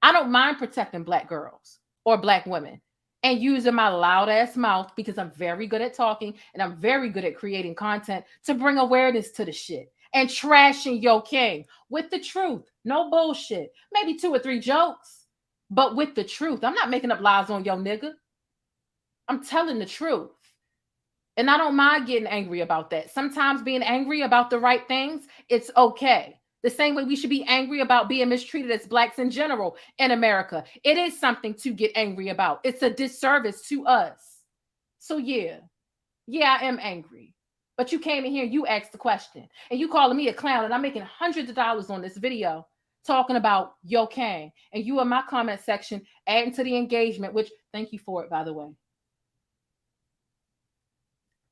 I don't mind protecting Black girls or Black women and using my loud ass mouth because I'm very good at talking and I'm very good at creating content to bring awareness to the shit and trashing Yo King with the truth. No bullshit. Maybe 2 or 3 jokes, but with the truth. I'm not making up lies on yo nigga. I'm telling the truth. And I don't mind getting angry about that. Sometimes being angry about the right things, it's okay. The same way we should be angry about being mistreated as blacks in general in America. It is something to get angry about. It's a disservice to us. So yeah, I am angry. But you came in here, you asked the question, and you calling me a clown, and I'm making hundreds of dollars on this video talking about Yo Kang, and you in my comment section adding to the engagement, which thank you for it, by the way.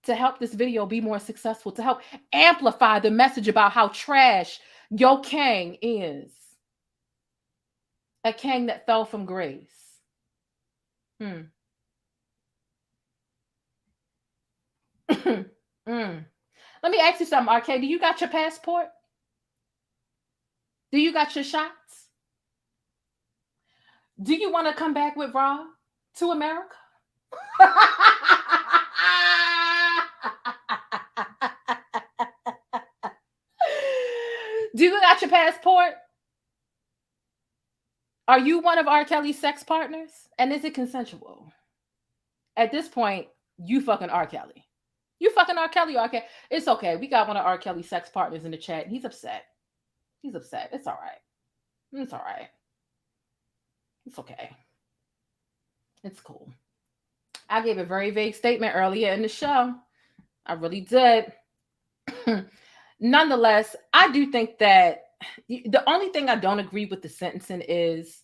To help this video be more successful, to help amplify the message about how trash Yo Kang is. A king that fell from grace. Let me ask you something, RK. Do you got your passport? Do you got your shots? Do you want to come back with Rob to America? Do you got your passport? Are you one of R. Kelly's sex partners? And is it consensual? At this point, you fucking R. Kelly. You fucking R. Kelly, R. Kelly. It's okay. We got one of R. Kelly's sex partners in the chat. He's upset. He's upset. It's all right. It's all right. It's okay. It's cool. I gave a very vague statement earlier in the show. I really did. Nonetheless, I do think that the only thing I don't agree with the sentencing is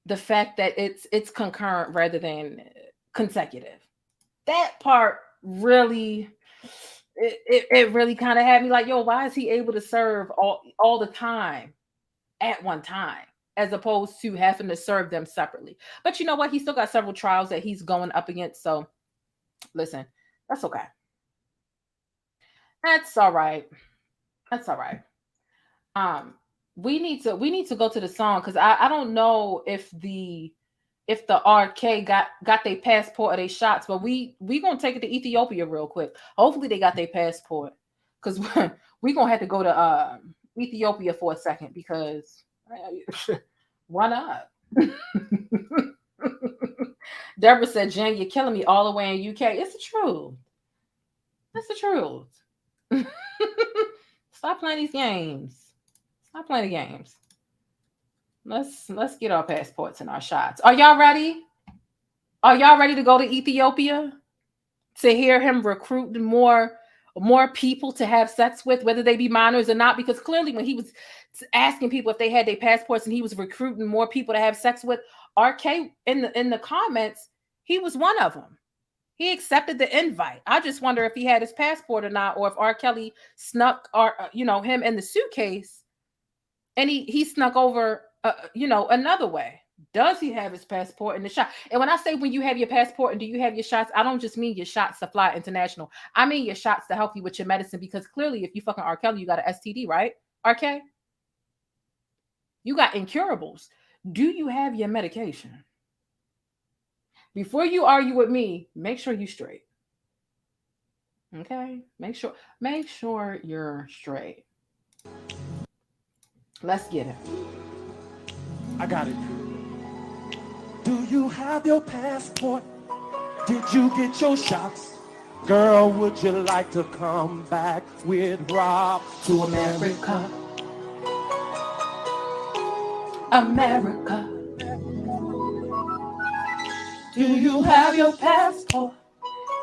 the fact that it's concurrent rather than consecutive. That part really, it really kind of had me like, yo, why is he able to serve all the time at one time, as opposed to having to serve them separately? But you know what? He still got several trials that he's going up against. So listen, that's okay. That's all right. That's all right. We need to go to the song, because I don't know if the RK got their passport or their shots, but we gonna take it to Ethiopia real quick. Hopefully they got their passport, because we gonna have to go to Ethiopia for a second, because why not? Deborah said, Jen, you're killing me all the way in UK. It's the truth. That's the truth. Stop playing these games. Stop playing the games. Let's get our passports and our shots. Are y'all ready? Are y'all ready to go to Ethiopia to hear him recruit more people to have sex with, whether they be minors or not? Because clearly when he was asking people if they had their passports and he was recruiting more people to have sex with, RK in the comments, he was one of them. He accepted the invite. I just wonder if he had his passport or not, or if R. Kelly snuck him in the suitcase and he snuck over another way. Does he have his passport in the shot? And when I say when you have your passport and do you have your shots, I don't just mean your shots to fly international. I mean your shots to help you with your medicine, because clearly if you fucking R. Kelly, you got an STD, right? RK? You got incurables. Do you have your medication? Before you argue with me, make sure you're straight. Okay? Make sure you're straight. Let's get it. I got it. Do you have your passport? Did you get your shots? Girl, would you like to come back with Rob to America? America. Do you have your passport?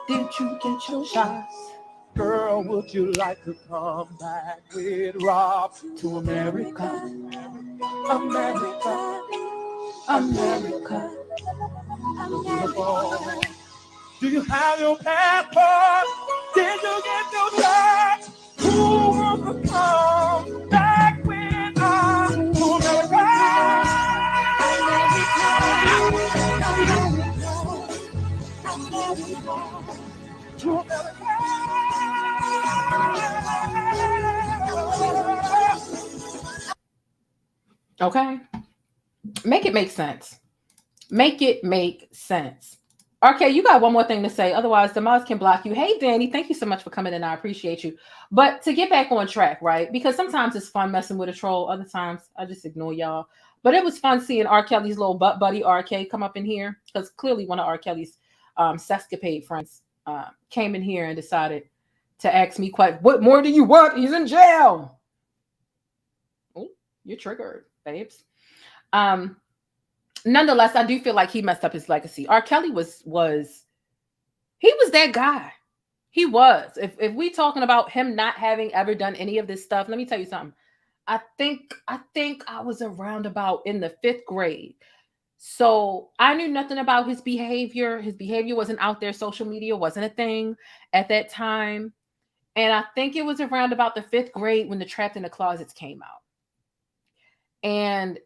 Did you get your shots? Girl, would you like to come back with Rob to America? America. America. America. Do you have your passport? Did you get your shots? Who wants to come back with us to America? Okay. Make it make sense. Make it make sense. RK, you got one more thing to say. Otherwise, the mods can block you. Hey, Danny, thank you so much for coming in. I appreciate you. But to get back on track, right? Because sometimes it's fun messing with a troll. Other times, I just ignore y'all. But it was fun seeing R. Kelly's little butt buddy, RK, come up in here. Because clearly one of R. Kelly's sexcapade friends came in here and decided to ask me, what more do you want? He's in jail. You're triggered, babes. Nonetheless, I do feel like he messed up his legacy. R. Kelly was that guy. He was. If we talking about him not having ever done any of this stuff, let me tell you something. I think I was around about in the 5th grade. So I knew nothing about his behavior. His behavior wasn't out there. Social media wasn't a thing at that time. And I think it was around about the 5th grade when the Trapped in the Closets came out. And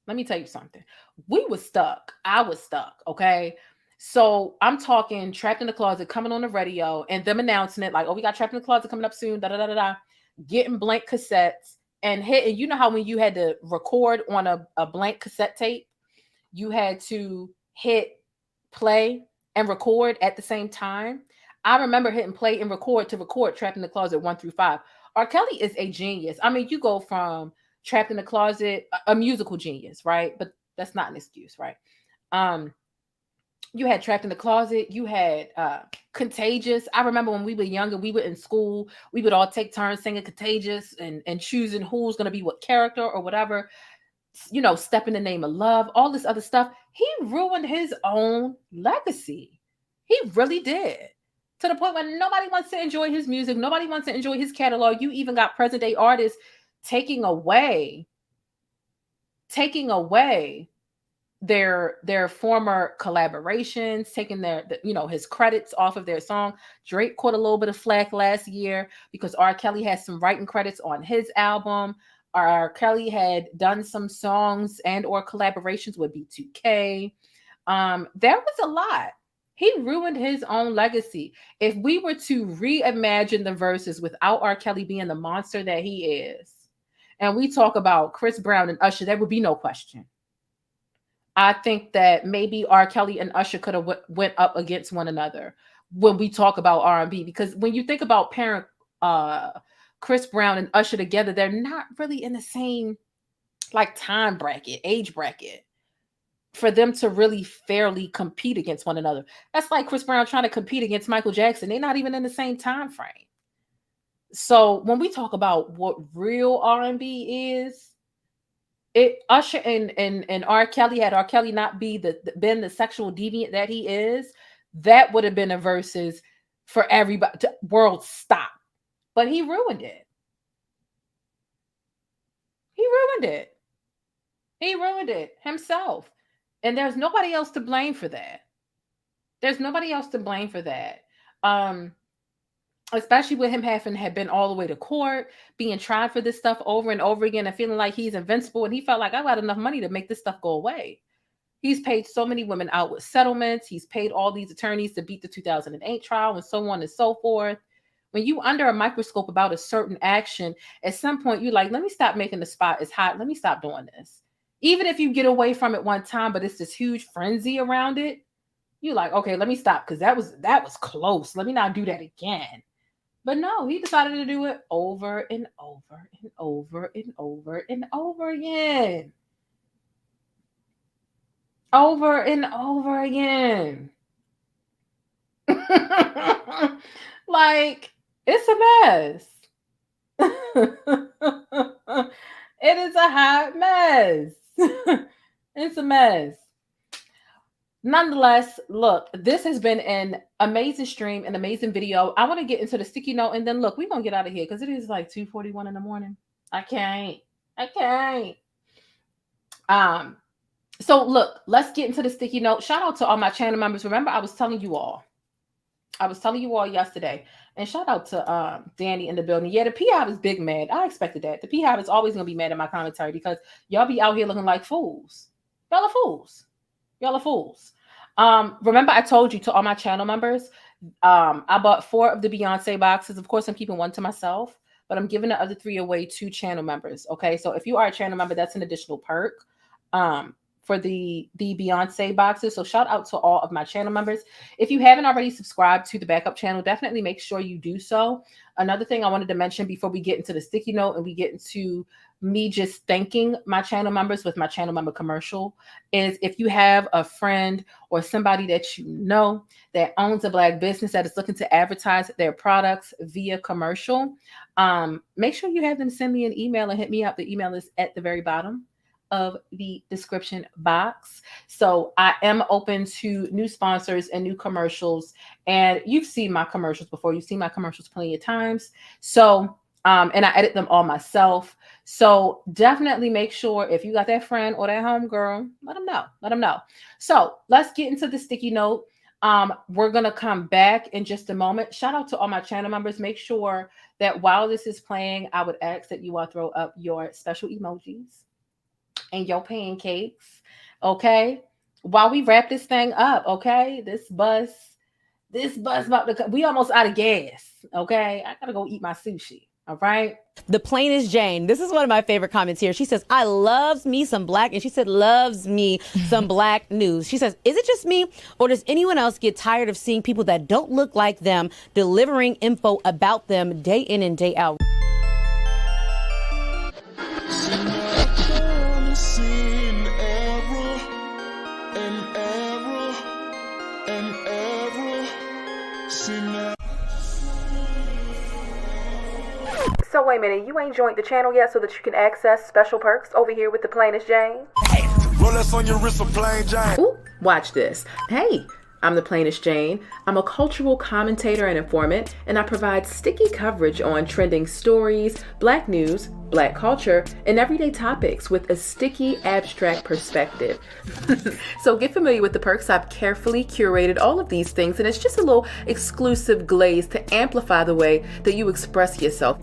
let me tell you something. We was stuck. I was stuck. Okay. So I'm talking Trapped in the Closet coming on the radio and them announcing it like, oh, we got Trapped in the Closet coming up soon. Da da da da da. Getting blank cassettes and hitting. You know how when you had to record on a blank cassette tape, you had to hit play and record at the same time. I remember hitting play and record to record Trapped in the Closet 1 through 5. R. Kelly is a genius. I mean, you go from Trapped in the Closet, a musical genius, right? But that's not an excuse, right? You had Trapped in the Closet. You had Contagious. I remember when we were younger, we were in school. We would all take turns singing Contagious and choosing who's going to be what character or whatever. You know, Step in the Name of Love, all this other stuff. He ruined his own legacy. He really did. To the point where nobody wants to enjoy his music. Nobody wants to enjoy his catalog. You even got present day artists taking away their former collaborations, taking his credits off of their song. Drake caught a little bit of flack last year because R. Kelly has some writing credits on his album. R. Kelly had done some songs and or collaborations with B2K. There was a lot. He ruined his own legacy. If we were to reimagine the verses without R. Kelly being the monster that he is, and we talk about Chris Brown and Usher, there would be no question. I think that maybe R. Kelly and Usher could have went up against one another when we talk about R&B, because when you think about pairing Chris Brown and Usher together, they're not really in the same time bracket, age bracket, for them to really fairly compete against one another. That's like Chris Brown trying to compete against Michael Jackson. They're not even in the same time frame. So when we talk about what real R&B is, Usher and R. Kelly, had R. Kelly not been the sexual deviant that he is, that would have been a versus for everybody. World stop. But he ruined it. He ruined it himself. And there's nobody else to blame for that. Especially with him had been all the way to court, being tried for this stuff over and over again and feeling like he's invincible. And he felt like, I got enough money to make this stuff go away. He's paid so many women out with settlements. He's paid all these attorneys to beat the 2008 trial and so on and so forth. When you under a microscope about a certain action, at some point you're like, let me stop making the spot as hot. Let me stop doing this. Even if you get away from it one time, but it's this huge frenzy around it, you're like, okay, let me stop because that was close. Let me not do that again. But no, he decided to do it over and over and over and over and over again. Over and over again. Like, it's a mess. It is a hot mess. It's a mess. Nonetheless, look, this has been an amazing stream, an amazing video. I want to get into the sticky note, and then look, we're going to get out of here because it is like 2:41 in the morning. I can't. So look, let's get into the sticky note. Shout out to all my channel members. Remember, I was telling you all yesterday, and shout out to Danny in the building. Yeah, the P-Hive is big mad. I expected that. The P-Hive is always going to be mad at my commentary because y'all be out here looking like fools. Y'all are fools. Remember, I told you to all my channel members, I bought 4 of the Beyonce boxes. Of course, I'm keeping 1 to myself, but I'm giving the other 3 away to channel members. Okay, so if you are a channel member, that's an additional perk. for the Beyonce boxes. So shout out to all of my channel members. If you haven't already subscribed to the backup channel, definitely make sure you do so. Another thing I wanted to mention before we get into the sticky note and we get into me just thanking my channel members with my channel member commercial is if you have a friend or somebody that you know that owns a Black business that is looking to advertise their products via commercial, make sure you have them send me an email and hit me up. The email is at the very bottom of the description box. So I am open to new sponsors and new commercials. And you've seen my commercials before. You've seen my commercials plenty of times. So, and I edit them all myself. So definitely make sure if you got that friend or that homegirl, let them know. Let them know. So let's get into the sticky note. We're going to come back in just a moment. Shout out to all my channel members. Make sure that while this is playing, I would ask that you all throw up your special emojis and your pancakes, okay? While we wrap this thing up, okay? This bus about to come. We almost out of gas, okay? I gotta go eat my sushi, all right? The plainest Jane. This is one of my favorite comments here. She says, I loves me some Black, and she said, loves me some Black news. She says, is it just me, or does anyone else get tired of seeing people that don't look like them delivering info about them day in and day out? So wait a minute, you ain't joined the channel yet so that you can access special perks over here with the plainest Jane? Rolex on your wrist, a plain Jane. Ooh, watch this. Hey, I'm the plainest Jane. I'm a cultural commentator and informant, and I provide sticky coverage on trending stories, Black news, Black culture, and everyday topics with a sticky, abstract perspective. So get familiar with the perks. I've carefully curated all of these things, and it's just a little exclusive glaze to amplify the way that you express yourself.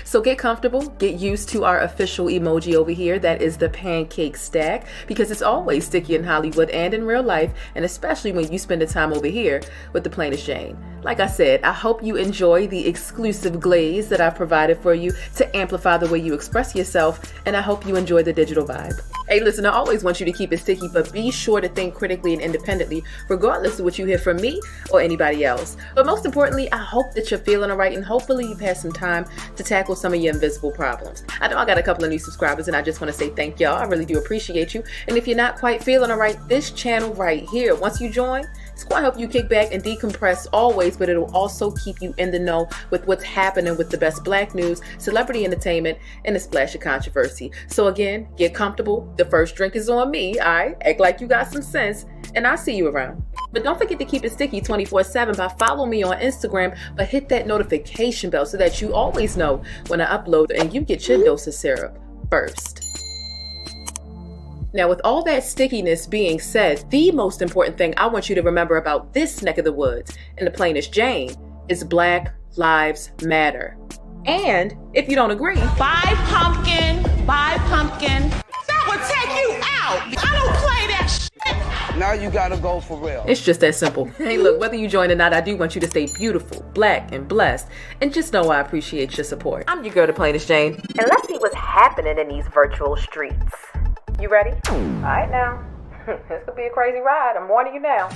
So get comfortable, get used to our official emoji over here. That is the pancake stack, because it's always sticky in Hollywood and in real life, and especially when you spend the time over here with the plainest Jane. Like I said, I hope you enjoy the exclusive glaze that I've provided for you to amplify the way you express yourself, and I hope you enjoy the digital vibe. Hey, listen, I always want you to keep it sticky, but be sure to think critically and independently, regardless of what you hear from me or anybody else. But most importantly, I hope that you're feeling all right, and hopefully you've had some time to tackle some of your invisible problems. I know I got a couple of new subscribers, and I just want to say thank y'all. I really do appreciate you. And if you're not quite feeling all right, this channel right here, once you join, it's going to help you kick back and decompress always, but it'll also keep you in the know with what's happening with the best Black news, celebrity entertainment, and a splash of controversy. So again, get comfortable. The first drink is on me, all right? Act like you got some sense, and I'll see you around. But don't forget to keep it sticky 24/7 by following me on Instagram, but hit that notification bell so that you always know when I upload and you get your dose of syrup first. Now, with all that stickiness being said, the most important thing I want you to remember about this neck of the woods and the plainest Jane is Black Lives Matter. And if you don't agree, Buy pumpkin, buy pumpkin. That would take you out. I don't play that shit. Now you gotta go for real. It's just that simple. Hey, look, whether you join or not, I do want you to stay beautiful, Black, and blessed. And just know I appreciate your support. I'm your girl, the plainest Jane. And let's see what's happening in these virtual streets. You ready? All right now. This could be a crazy ride. I'm warning you now.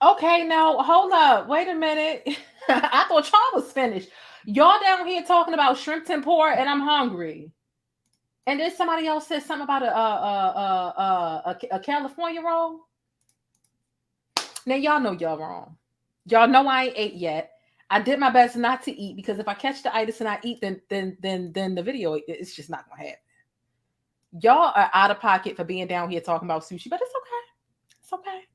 Okay, now hold up. Wait a minute. I thought y'all was finished. Y'all down here talking about shrimp tempura, and I'm hungry. And then somebody else said something about a California roll. Now y'all know y'all wrong. Y'all know I ain't ate yet. I did my best not to eat, because if I catch the itis and I eat, then the video, it's just not gonna happen. Y'all are out of pocket for being down here talking about sushi, but it's okay. It's okay.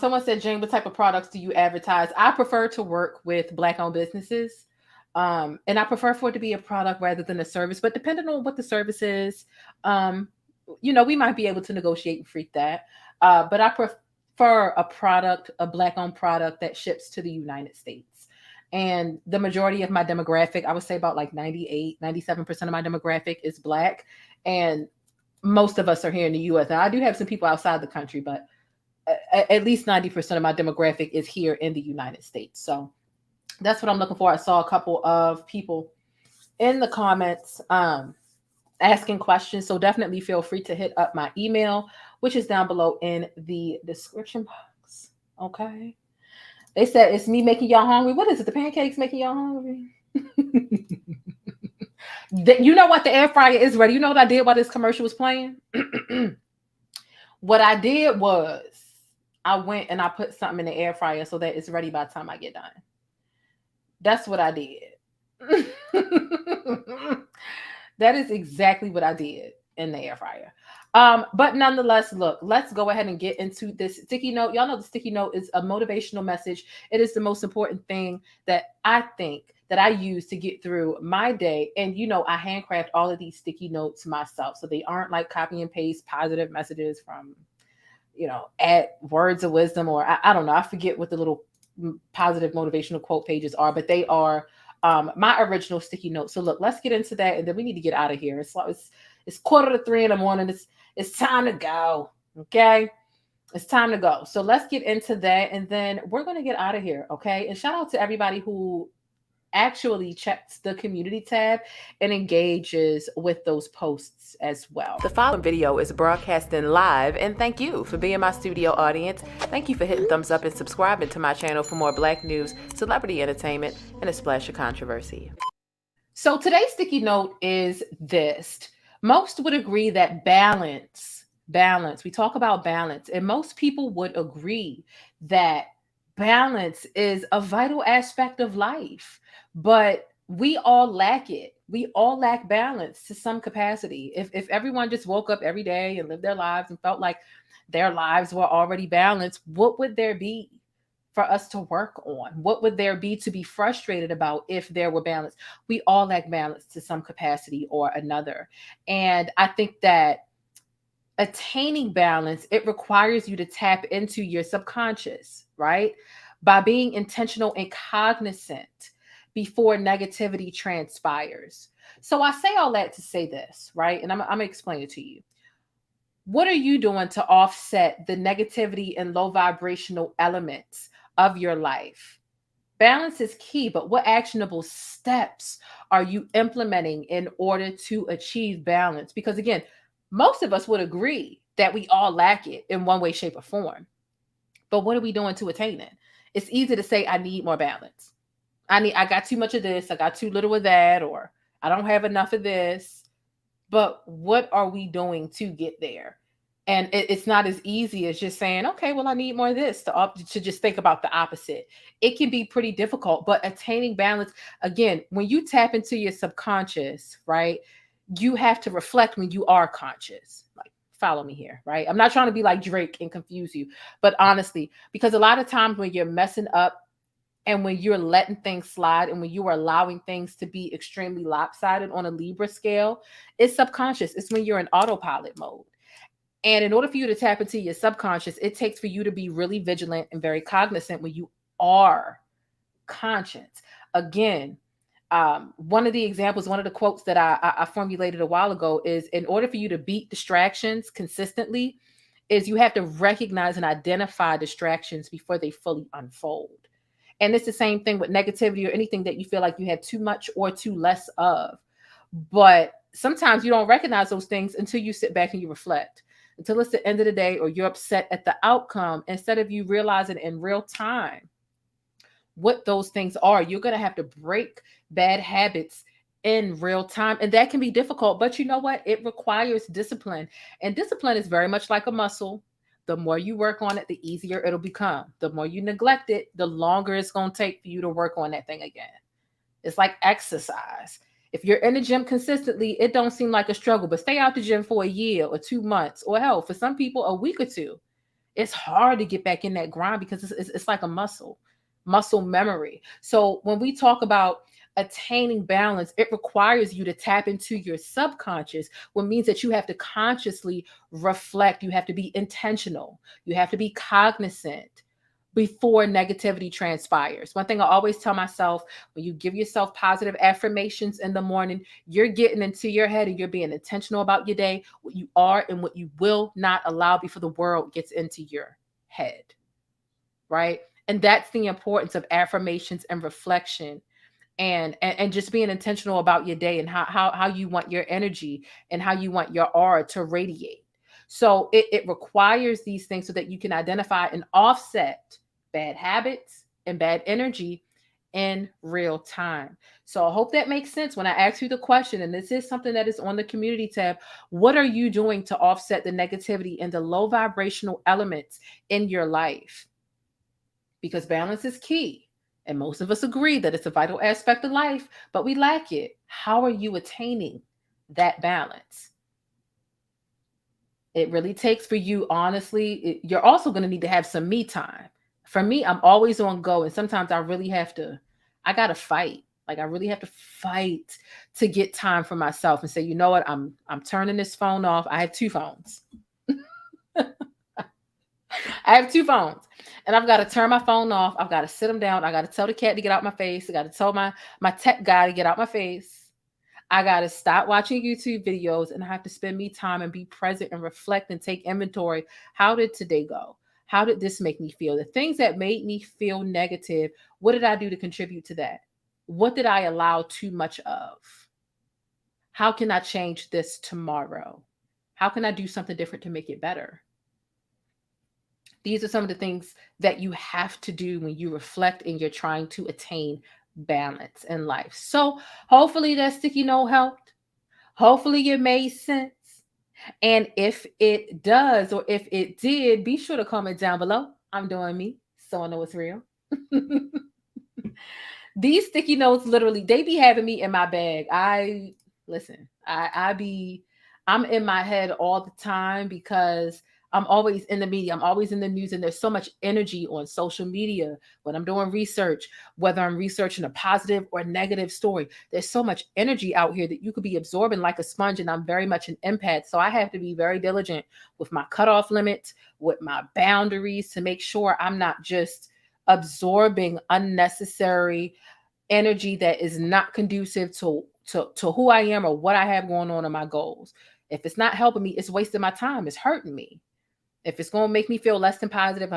Someone said, Jane, what type of products do you advertise? I prefer to work with Black-owned businesses. And I prefer for it to be a product rather than a service. But depending on what the service is, we might be able to negotiate and freak that. But I prefer a product, a Black-owned product that ships to the United States. And the majority of my demographic, I would say about like 97% of my demographic is Black. And most of us are here in the US. Now, I do have some people outside the country, but at least 90% of my demographic is here in the United States. So that's what I'm looking for. I saw a couple of people in the comments asking questions. So definitely feel free to hit up my email, which is down below in the description box. Okay. They said it's me making y'all hungry. What is it? The pancakes making y'all hungry? You know what? The air fryer is ready. You know what I did while this commercial was playing? What I did was I went and I put something in the air fryer so that it's ready by the time I get done. That's what I did. That is exactly what I did in the air fryer. But nonetheless, look, let's go ahead and get into this sticky note. Y'all know the sticky note is a motivational message. It is the most important thing that I think that I use to get through my day. And, you know, I handcraft all of these sticky notes myself. So they aren't like copy and paste positive messages from, you know, at Words of Wisdom, or I don't know. I forget what the little positive motivational quote pages are, but they are my original sticky notes. So look, let's get into that. And then we need to get out of here. It's 2:45 in the morning. It's time to go. Okay. It's time to go. So let's get into that. And then we're going to get out of here. Okay. And shout out to everybody who actually checks the community tab and engages with those posts as well. The following video is broadcasting live, and thank you for being my studio audience. Thank you for hitting thumbs up and subscribing to my channel for more Black news, celebrity entertainment, and a splash of controversy. So today's sticky note is this. Most would agree that balance, we talk about balance, and most people would agree that balance is a vital aspect of life. But we all lack it. We all lack balance to some capacity. If everyone just woke up every day and lived their lives and felt like their lives were already balanced, what would there be for us to work on? What would there be to be frustrated about if there were balance? We all lack balance to some capacity or another. And I think that attaining balance, it requires you to tap into your subconscious, right? By being intentional and cognizant before negativity transpires. So I say all that to say this, right? And I'm going to explain it to you. What are you doing to offset the negativity and low vibrational elements of your life? Balance is key, but what actionable steps are you implementing in order to achieve balance? Because again, most of us would agree that we all lack it in one way, shape, or form. But what are we doing to attain it? It's easy to say, I need more balance. I got too much of this. I got too little of that, or I don't have enough of this. But what are we doing to get there? And it's not as easy as just saying, okay, well, I need more of this, to just think about the opposite. It can be pretty difficult, but attaining balance, again, when you tap into your subconscious, right, you have to reflect when you are conscious. Like, follow me here, right? I'm not trying to be like Drake and confuse you, but honestly, because a lot of times when you're messing up and when you're letting things slide and when you are allowing things to be extremely lopsided on a Libra scale, it's subconscious. It's when you're in autopilot mode. And in order for you to tap into your subconscious, it takes for you to be really vigilant and very cognizant when you are conscious. Again, one of the examples, one of the quotes that I formulated a while ago is, in order for you to beat distractions consistently, is you have to recognize and identify distractions before they fully unfold. And it's the same thing with negativity or anything that you feel like you have too much or too less of. But sometimes you don't recognize those things until you sit back and you reflect, until it's the end of the day or you're upset at the outcome, instead of you realizing in real time what those things are. You're going to have to break bad habits in real time. And that can be difficult, but you know what? It requires discipline. And discipline is very much like a muscle. The more you work on it, the easier it'll become. The more you neglect it, the longer it's going to take for you to work on that thing again. It's like exercise. If you're in the gym consistently, it don't seem like a struggle, but stay out the gym for a year or 2 months, or hell, for some people, a week or two. It's hard to get back in that grind because it's like a muscle memory. So when we talk about attaining balance, it requires you to tap into your subconscious, which means that you have to consciously reflect. You have to be intentional. You have to be cognizant before negativity transpires. One thing I always tell myself, when you give yourself positive affirmations in the morning, you're getting into your head and you're being intentional about your day, what you are and what you will not allow before the world gets into your head, right? And that's the importance of affirmations and reflection, and just being intentional about your day and how you want your energy and how you want your aura to radiate. So it requires these things so that you can identify and offset bad habits and bad energy in real time. So I hope that makes sense when I ask you the question, and this is something that is on the community tab. What are you doing to offset the negativity and the low vibrational elements in your life? Because balance is key. And most of us agree that it's a vital aspect of life, but we lack it. How are you attaining that balance? It really takes for you, honestly, you're also going to need to have some me time. For me, I'm always on go. And sometimes I got to fight. Like I really have to fight to get time for myself and say, you know what, I'm turning this phone off. I have 2 phones. I have 2 phones and I've got to turn my phone off. I've got to sit them down. I got to tell the cat to get out my face. I got to tell my tech guy to get out my face. I got to stop watching YouTube videos and I have to spend me time and be present and reflect and take inventory. How did today go? How did this make me feel? The things that made me feel negative, what did I do to contribute to that? What did I allow too much of? How can I change this tomorrow? How can I do something different to make it better? These are some of the things that you have to do when you reflect and you're trying to attain balance in life. So hopefully that sticky note helped. Hopefully it made sense. And if it does, or if it did, be sure to comment down below. I'm doing me, so I know it's real. These sticky notes, literally, they be having me in my bag. I'm in my head all the time because I'm always in the media. I'm always in the news, and there's so much energy on social media when I'm doing research, whether I'm researching a positive or negative story. There's so much energy out here that you could be absorbing like a sponge, and I'm very much an empath. So I have to be very diligent with my cutoff limits, with my boundaries to make sure I'm not just absorbing unnecessary energy that is not conducive to who I am or what I have going on in my goals. If it's not helping me, it's wasting my time. It's hurting me. If it's going to make me feel less than positive,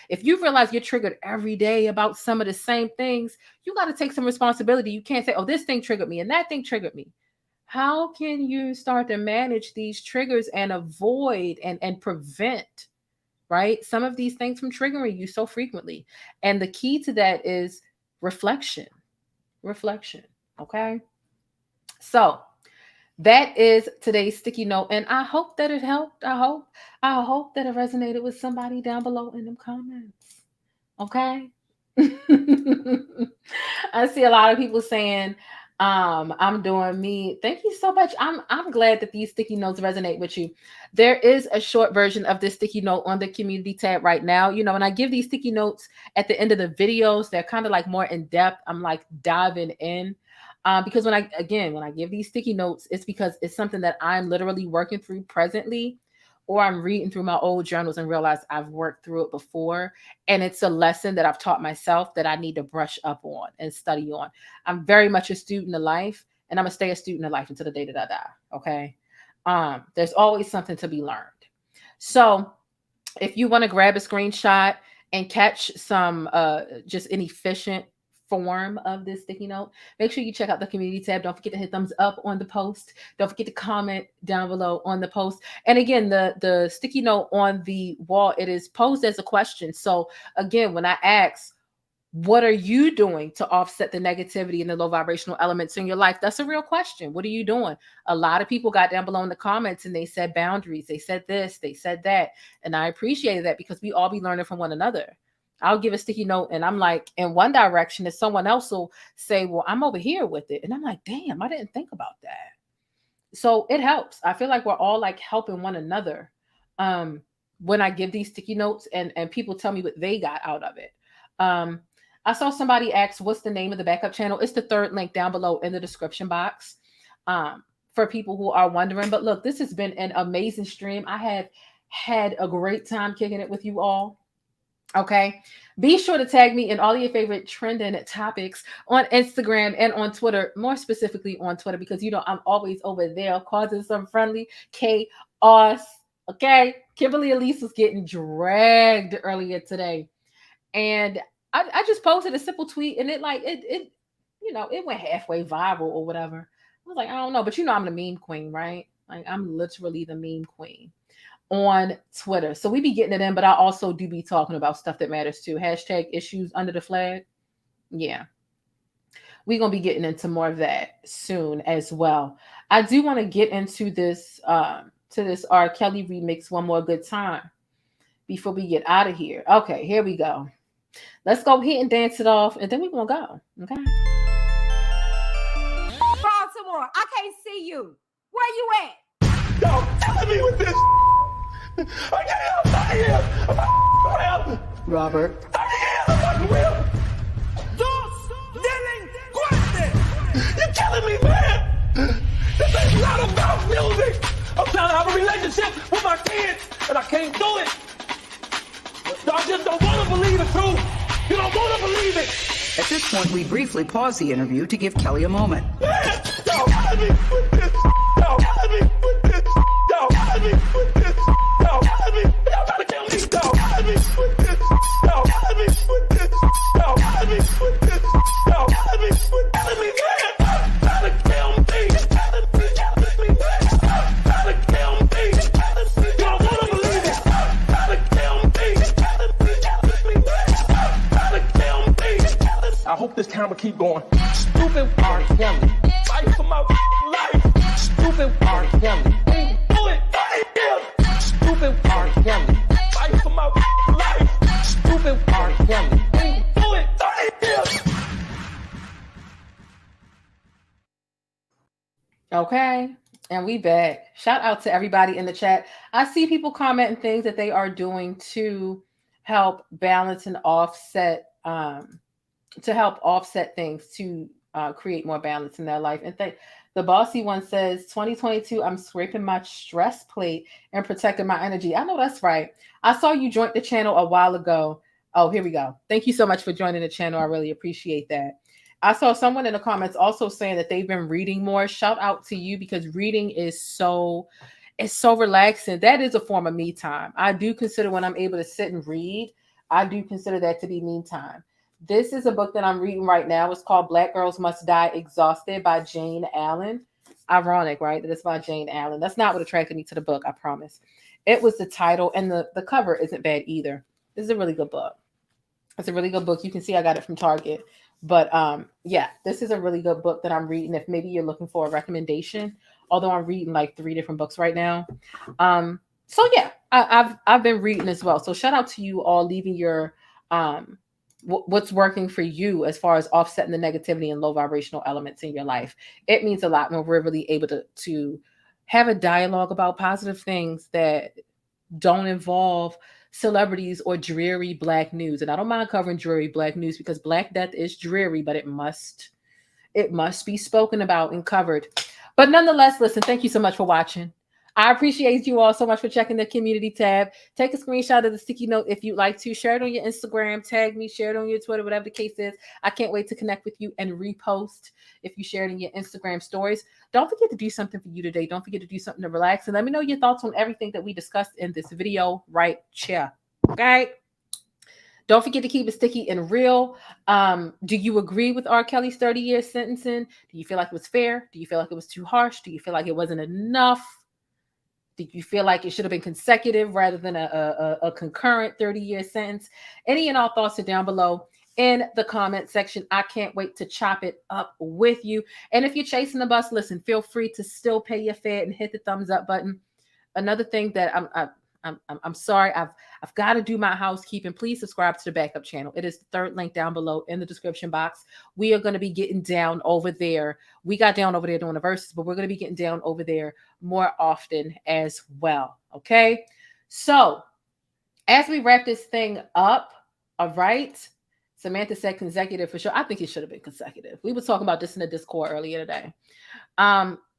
if you realize you're triggered every day about some of the same things, you got to take some responsibility. You can't say, oh, this thing triggered me and that thing triggered me. How can you start to manage these triggers and avoid and prevent, right, some of these things from triggering you so frequently? And the key to that is reflection. Okay. So that is today's sticky note, and I hope that it helped. I hope that it resonated with somebody down below in them comments. Okay. I see a lot of people saying, I'm doing me. Thank you so much. I'm glad that these sticky notes resonate with you. There is a short version of this sticky note on the community tab right now. You know, when I give these sticky notes at the end of the videos, they're kind of like more in depth. I'm like diving in. Because when I give these sticky notes, it's because it's something that I'm literally working through presently, or I'm reading through my old journals and realize I've worked through it before. And it's a lesson that I've taught myself that I need to brush up on and study on. I'm very much a student of life, and I'm going to stay a student of life until the day that I die. Okay. There's always something to be learned. So if you want to grab a screenshot and catch some, just an efficient form of this sticky note, make sure you check out the community tab. Don't forget to hit thumbs up on the post. Don't forget to comment down below on the post. And again, the sticky note on the wall, it is posed as a question. So again, when I ask, what are you doing to offset the negativity and the low vibrational elements in your life? That's a real question. What are you doing? A lot of people got down below in the comments and they said boundaries. They said this, they said that. And I appreciated that because we all be learning from one another. I'll give a sticky note and I'm like in one direction, and someone else will say, well, I'm over here with it. And I'm like, damn, I didn't think about that. So it helps. I feel like we're all like helping one another when I give these sticky notes and people tell me what they got out of it. I saw somebody ask, what's the name of the backup channel? It's the third link down below in the description box for people who are wondering. But look, this has been an amazing stream. I have had a great time kicking it with you all. Okay. Be sure to tag me in all of your favorite trending topics on Instagram and on Twitter, more specifically on Twitter, because you know I'm always over there causing some friendly chaos. Okay. Kimberly Elise was getting dragged earlier today. And I just posted a simple tweet and it it went halfway viral or whatever. I was like, I don't know, but you know I'm the meme queen, right? Like I'm literally the meme queen on Twitter. So we be getting it in, but I also do be talking about stuff that matters too. Hashtag issues under the flag. Yeah. We're going to be getting into more of that soon as well. I do want to get into this, to this R. Kelly remix one more good time before we get out of here. Okay, here we go. Let's go ahead and dance it off, and then we're going to go. Okay. Baltimore, I can't see you. Where you at? Yo, killing me with this. I can't help. I am. Robert. You're killing me, man. This ain't not about music. I'm trying to have a relationship with my kids, and I can't do it. Y'all just don't want to believe the truth. You don't want to believe it. At this point, we briefly pause the interview to give Kelly a moment. Man, y'all killing me with this. Y'all killing me with this. Y'all killing me with this. Y'all killing me. Y'all trying to kill me. Y'all killing me with this. Y'all killing me with this. Y'all killing me with this. Y'all killing me with killing me, man. Trying to kill me. Killing me, man. Trying to kill me. Y'all want to believe it. Trying to kill me. Killing me, man. Trying to kill me. I hope this camera keep going. Stupid R. Kelly. Fight for my life. Stupid R. Kelly. Do it. Stupid R. Kelly. Fight for my life. Stupid R. Kelly. Do it. Okay. And we back. Shout out to everybody in the chat. I see people commenting things that they are doing to help balance and offset, things to create more balance in their life. And the bossy one says, 2022, I'm scraping my stress plate and protecting my energy. I know that's right. I saw you join the channel a while ago. Oh, here we go. Thank you so much for joining the channel. I really appreciate that. I saw someone in the comments also saying that they've been reading more. Shout out to you, because reading is so relaxing. That is a form of me time. I do consider when I'm able to sit and read, I do consider that to be me time. This is a book that I'm reading right now. It's called Black Girls Must Die Exhausted by Jane Allen. Ironic, right? That it's by Jane Allen. That's not what attracted me to the book, I promise. It was the title, and the cover isn't bad either. This is a really good book. It's a really good book. You can see I got it from Target. But yeah, this is a really good book that I'm reading if maybe you're looking for a recommendation, although I'm reading like 3 different books right now. So yeah, I've been reading as well. So shout out to you all leaving your what's working for you as far as offsetting the negativity and low vibrational elements in your life. It means a lot when we're really able to have a dialogue about positive things that don't involve celebrities or dreary Black news. And I don't mind covering dreary Black news, because Black death is dreary, but it must be spoken about and covered. But nonetheless, listen, thank you so much for watching. I appreciate you all so much for checking the community tab. Take a screenshot of the sticky note if you'd like to. Share it on your Instagram, tag me, share it on your Twitter, whatever the case is. I can't wait to connect with you and repost if you share it in your Instagram stories. Don't forget to do something for you today. Don't forget to do something to relax. And let me know your thoughts on everything that we discussed in this video right here. Okay? Don't forget to keep it sticky and real. Do you agree with R. Kelly's 30-year sentencing? Do you feel like it was fair? Do you feel like it was too harsh? Do you feel like it wasn't enough? Do you feel like it should have been consecutive rather than a concurrent 30-year sentence? Any and all thoughts are down below in the comment section. I can't wait to chop it up with you. And if you're chasing the bus, listen, feel free to still pay your fare and hit the thumbs up button. Another thing that I'm sorry, I've got to do my housekeeping. Please subscribe to the backup channel. It is the 3rd link down below in the description box. We are going to be getting down over there. We got down over there doing the verses, but we're going to be getting down over there more often as well. Okay. So as we wrap this thing up, all right. Samantha said consecutive for sure. I think it should have been consecutive. We were talking about this in the Discord earlier today.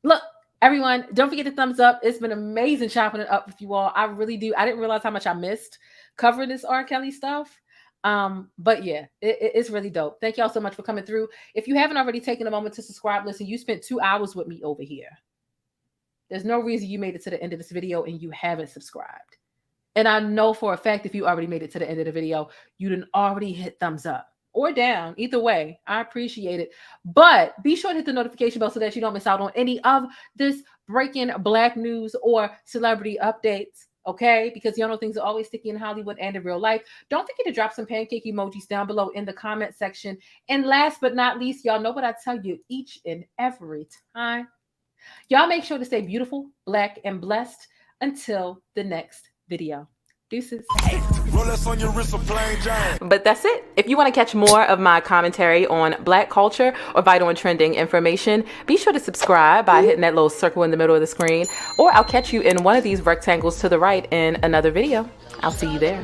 Look, everyone, don't forget to thumbs up. It's been amazing chopping it up with you all. I really do. I didn't realize how much I missed covering this R. Kelly stuff. But yeah, it's really dope. Thank y'all so much for coming through. If you haven't already taken a moment to subscribe, listen, you spent 2 hours with me over here. There's no reason you made it to the end of this video and you haven't subscribed. And I know for a fact, if you already made it to the end of the video, you done already hit thumbs up or down. Either way, I appreciate it. But be sure to hit the notification bell so that you don't miss out on any of this breaking Black news or celebrity updates. Okay, because y'all know things are always sticky in Hollywood and in real life. Don't forget to drop some pancake emojis down below in the comment section. And last but not least, y'all know what I tell you each and every time. Y'all make sure to stay beautiful, Black, and blessed until the next video. Deuces. But that's it. If you want to catch more of my commentary on Black culture or vital and trending information, be sure to subscribe by hitting that little circle in the middle of the screen, or I'll catch you in one of these rectangles to the right in another video. I'll see you there.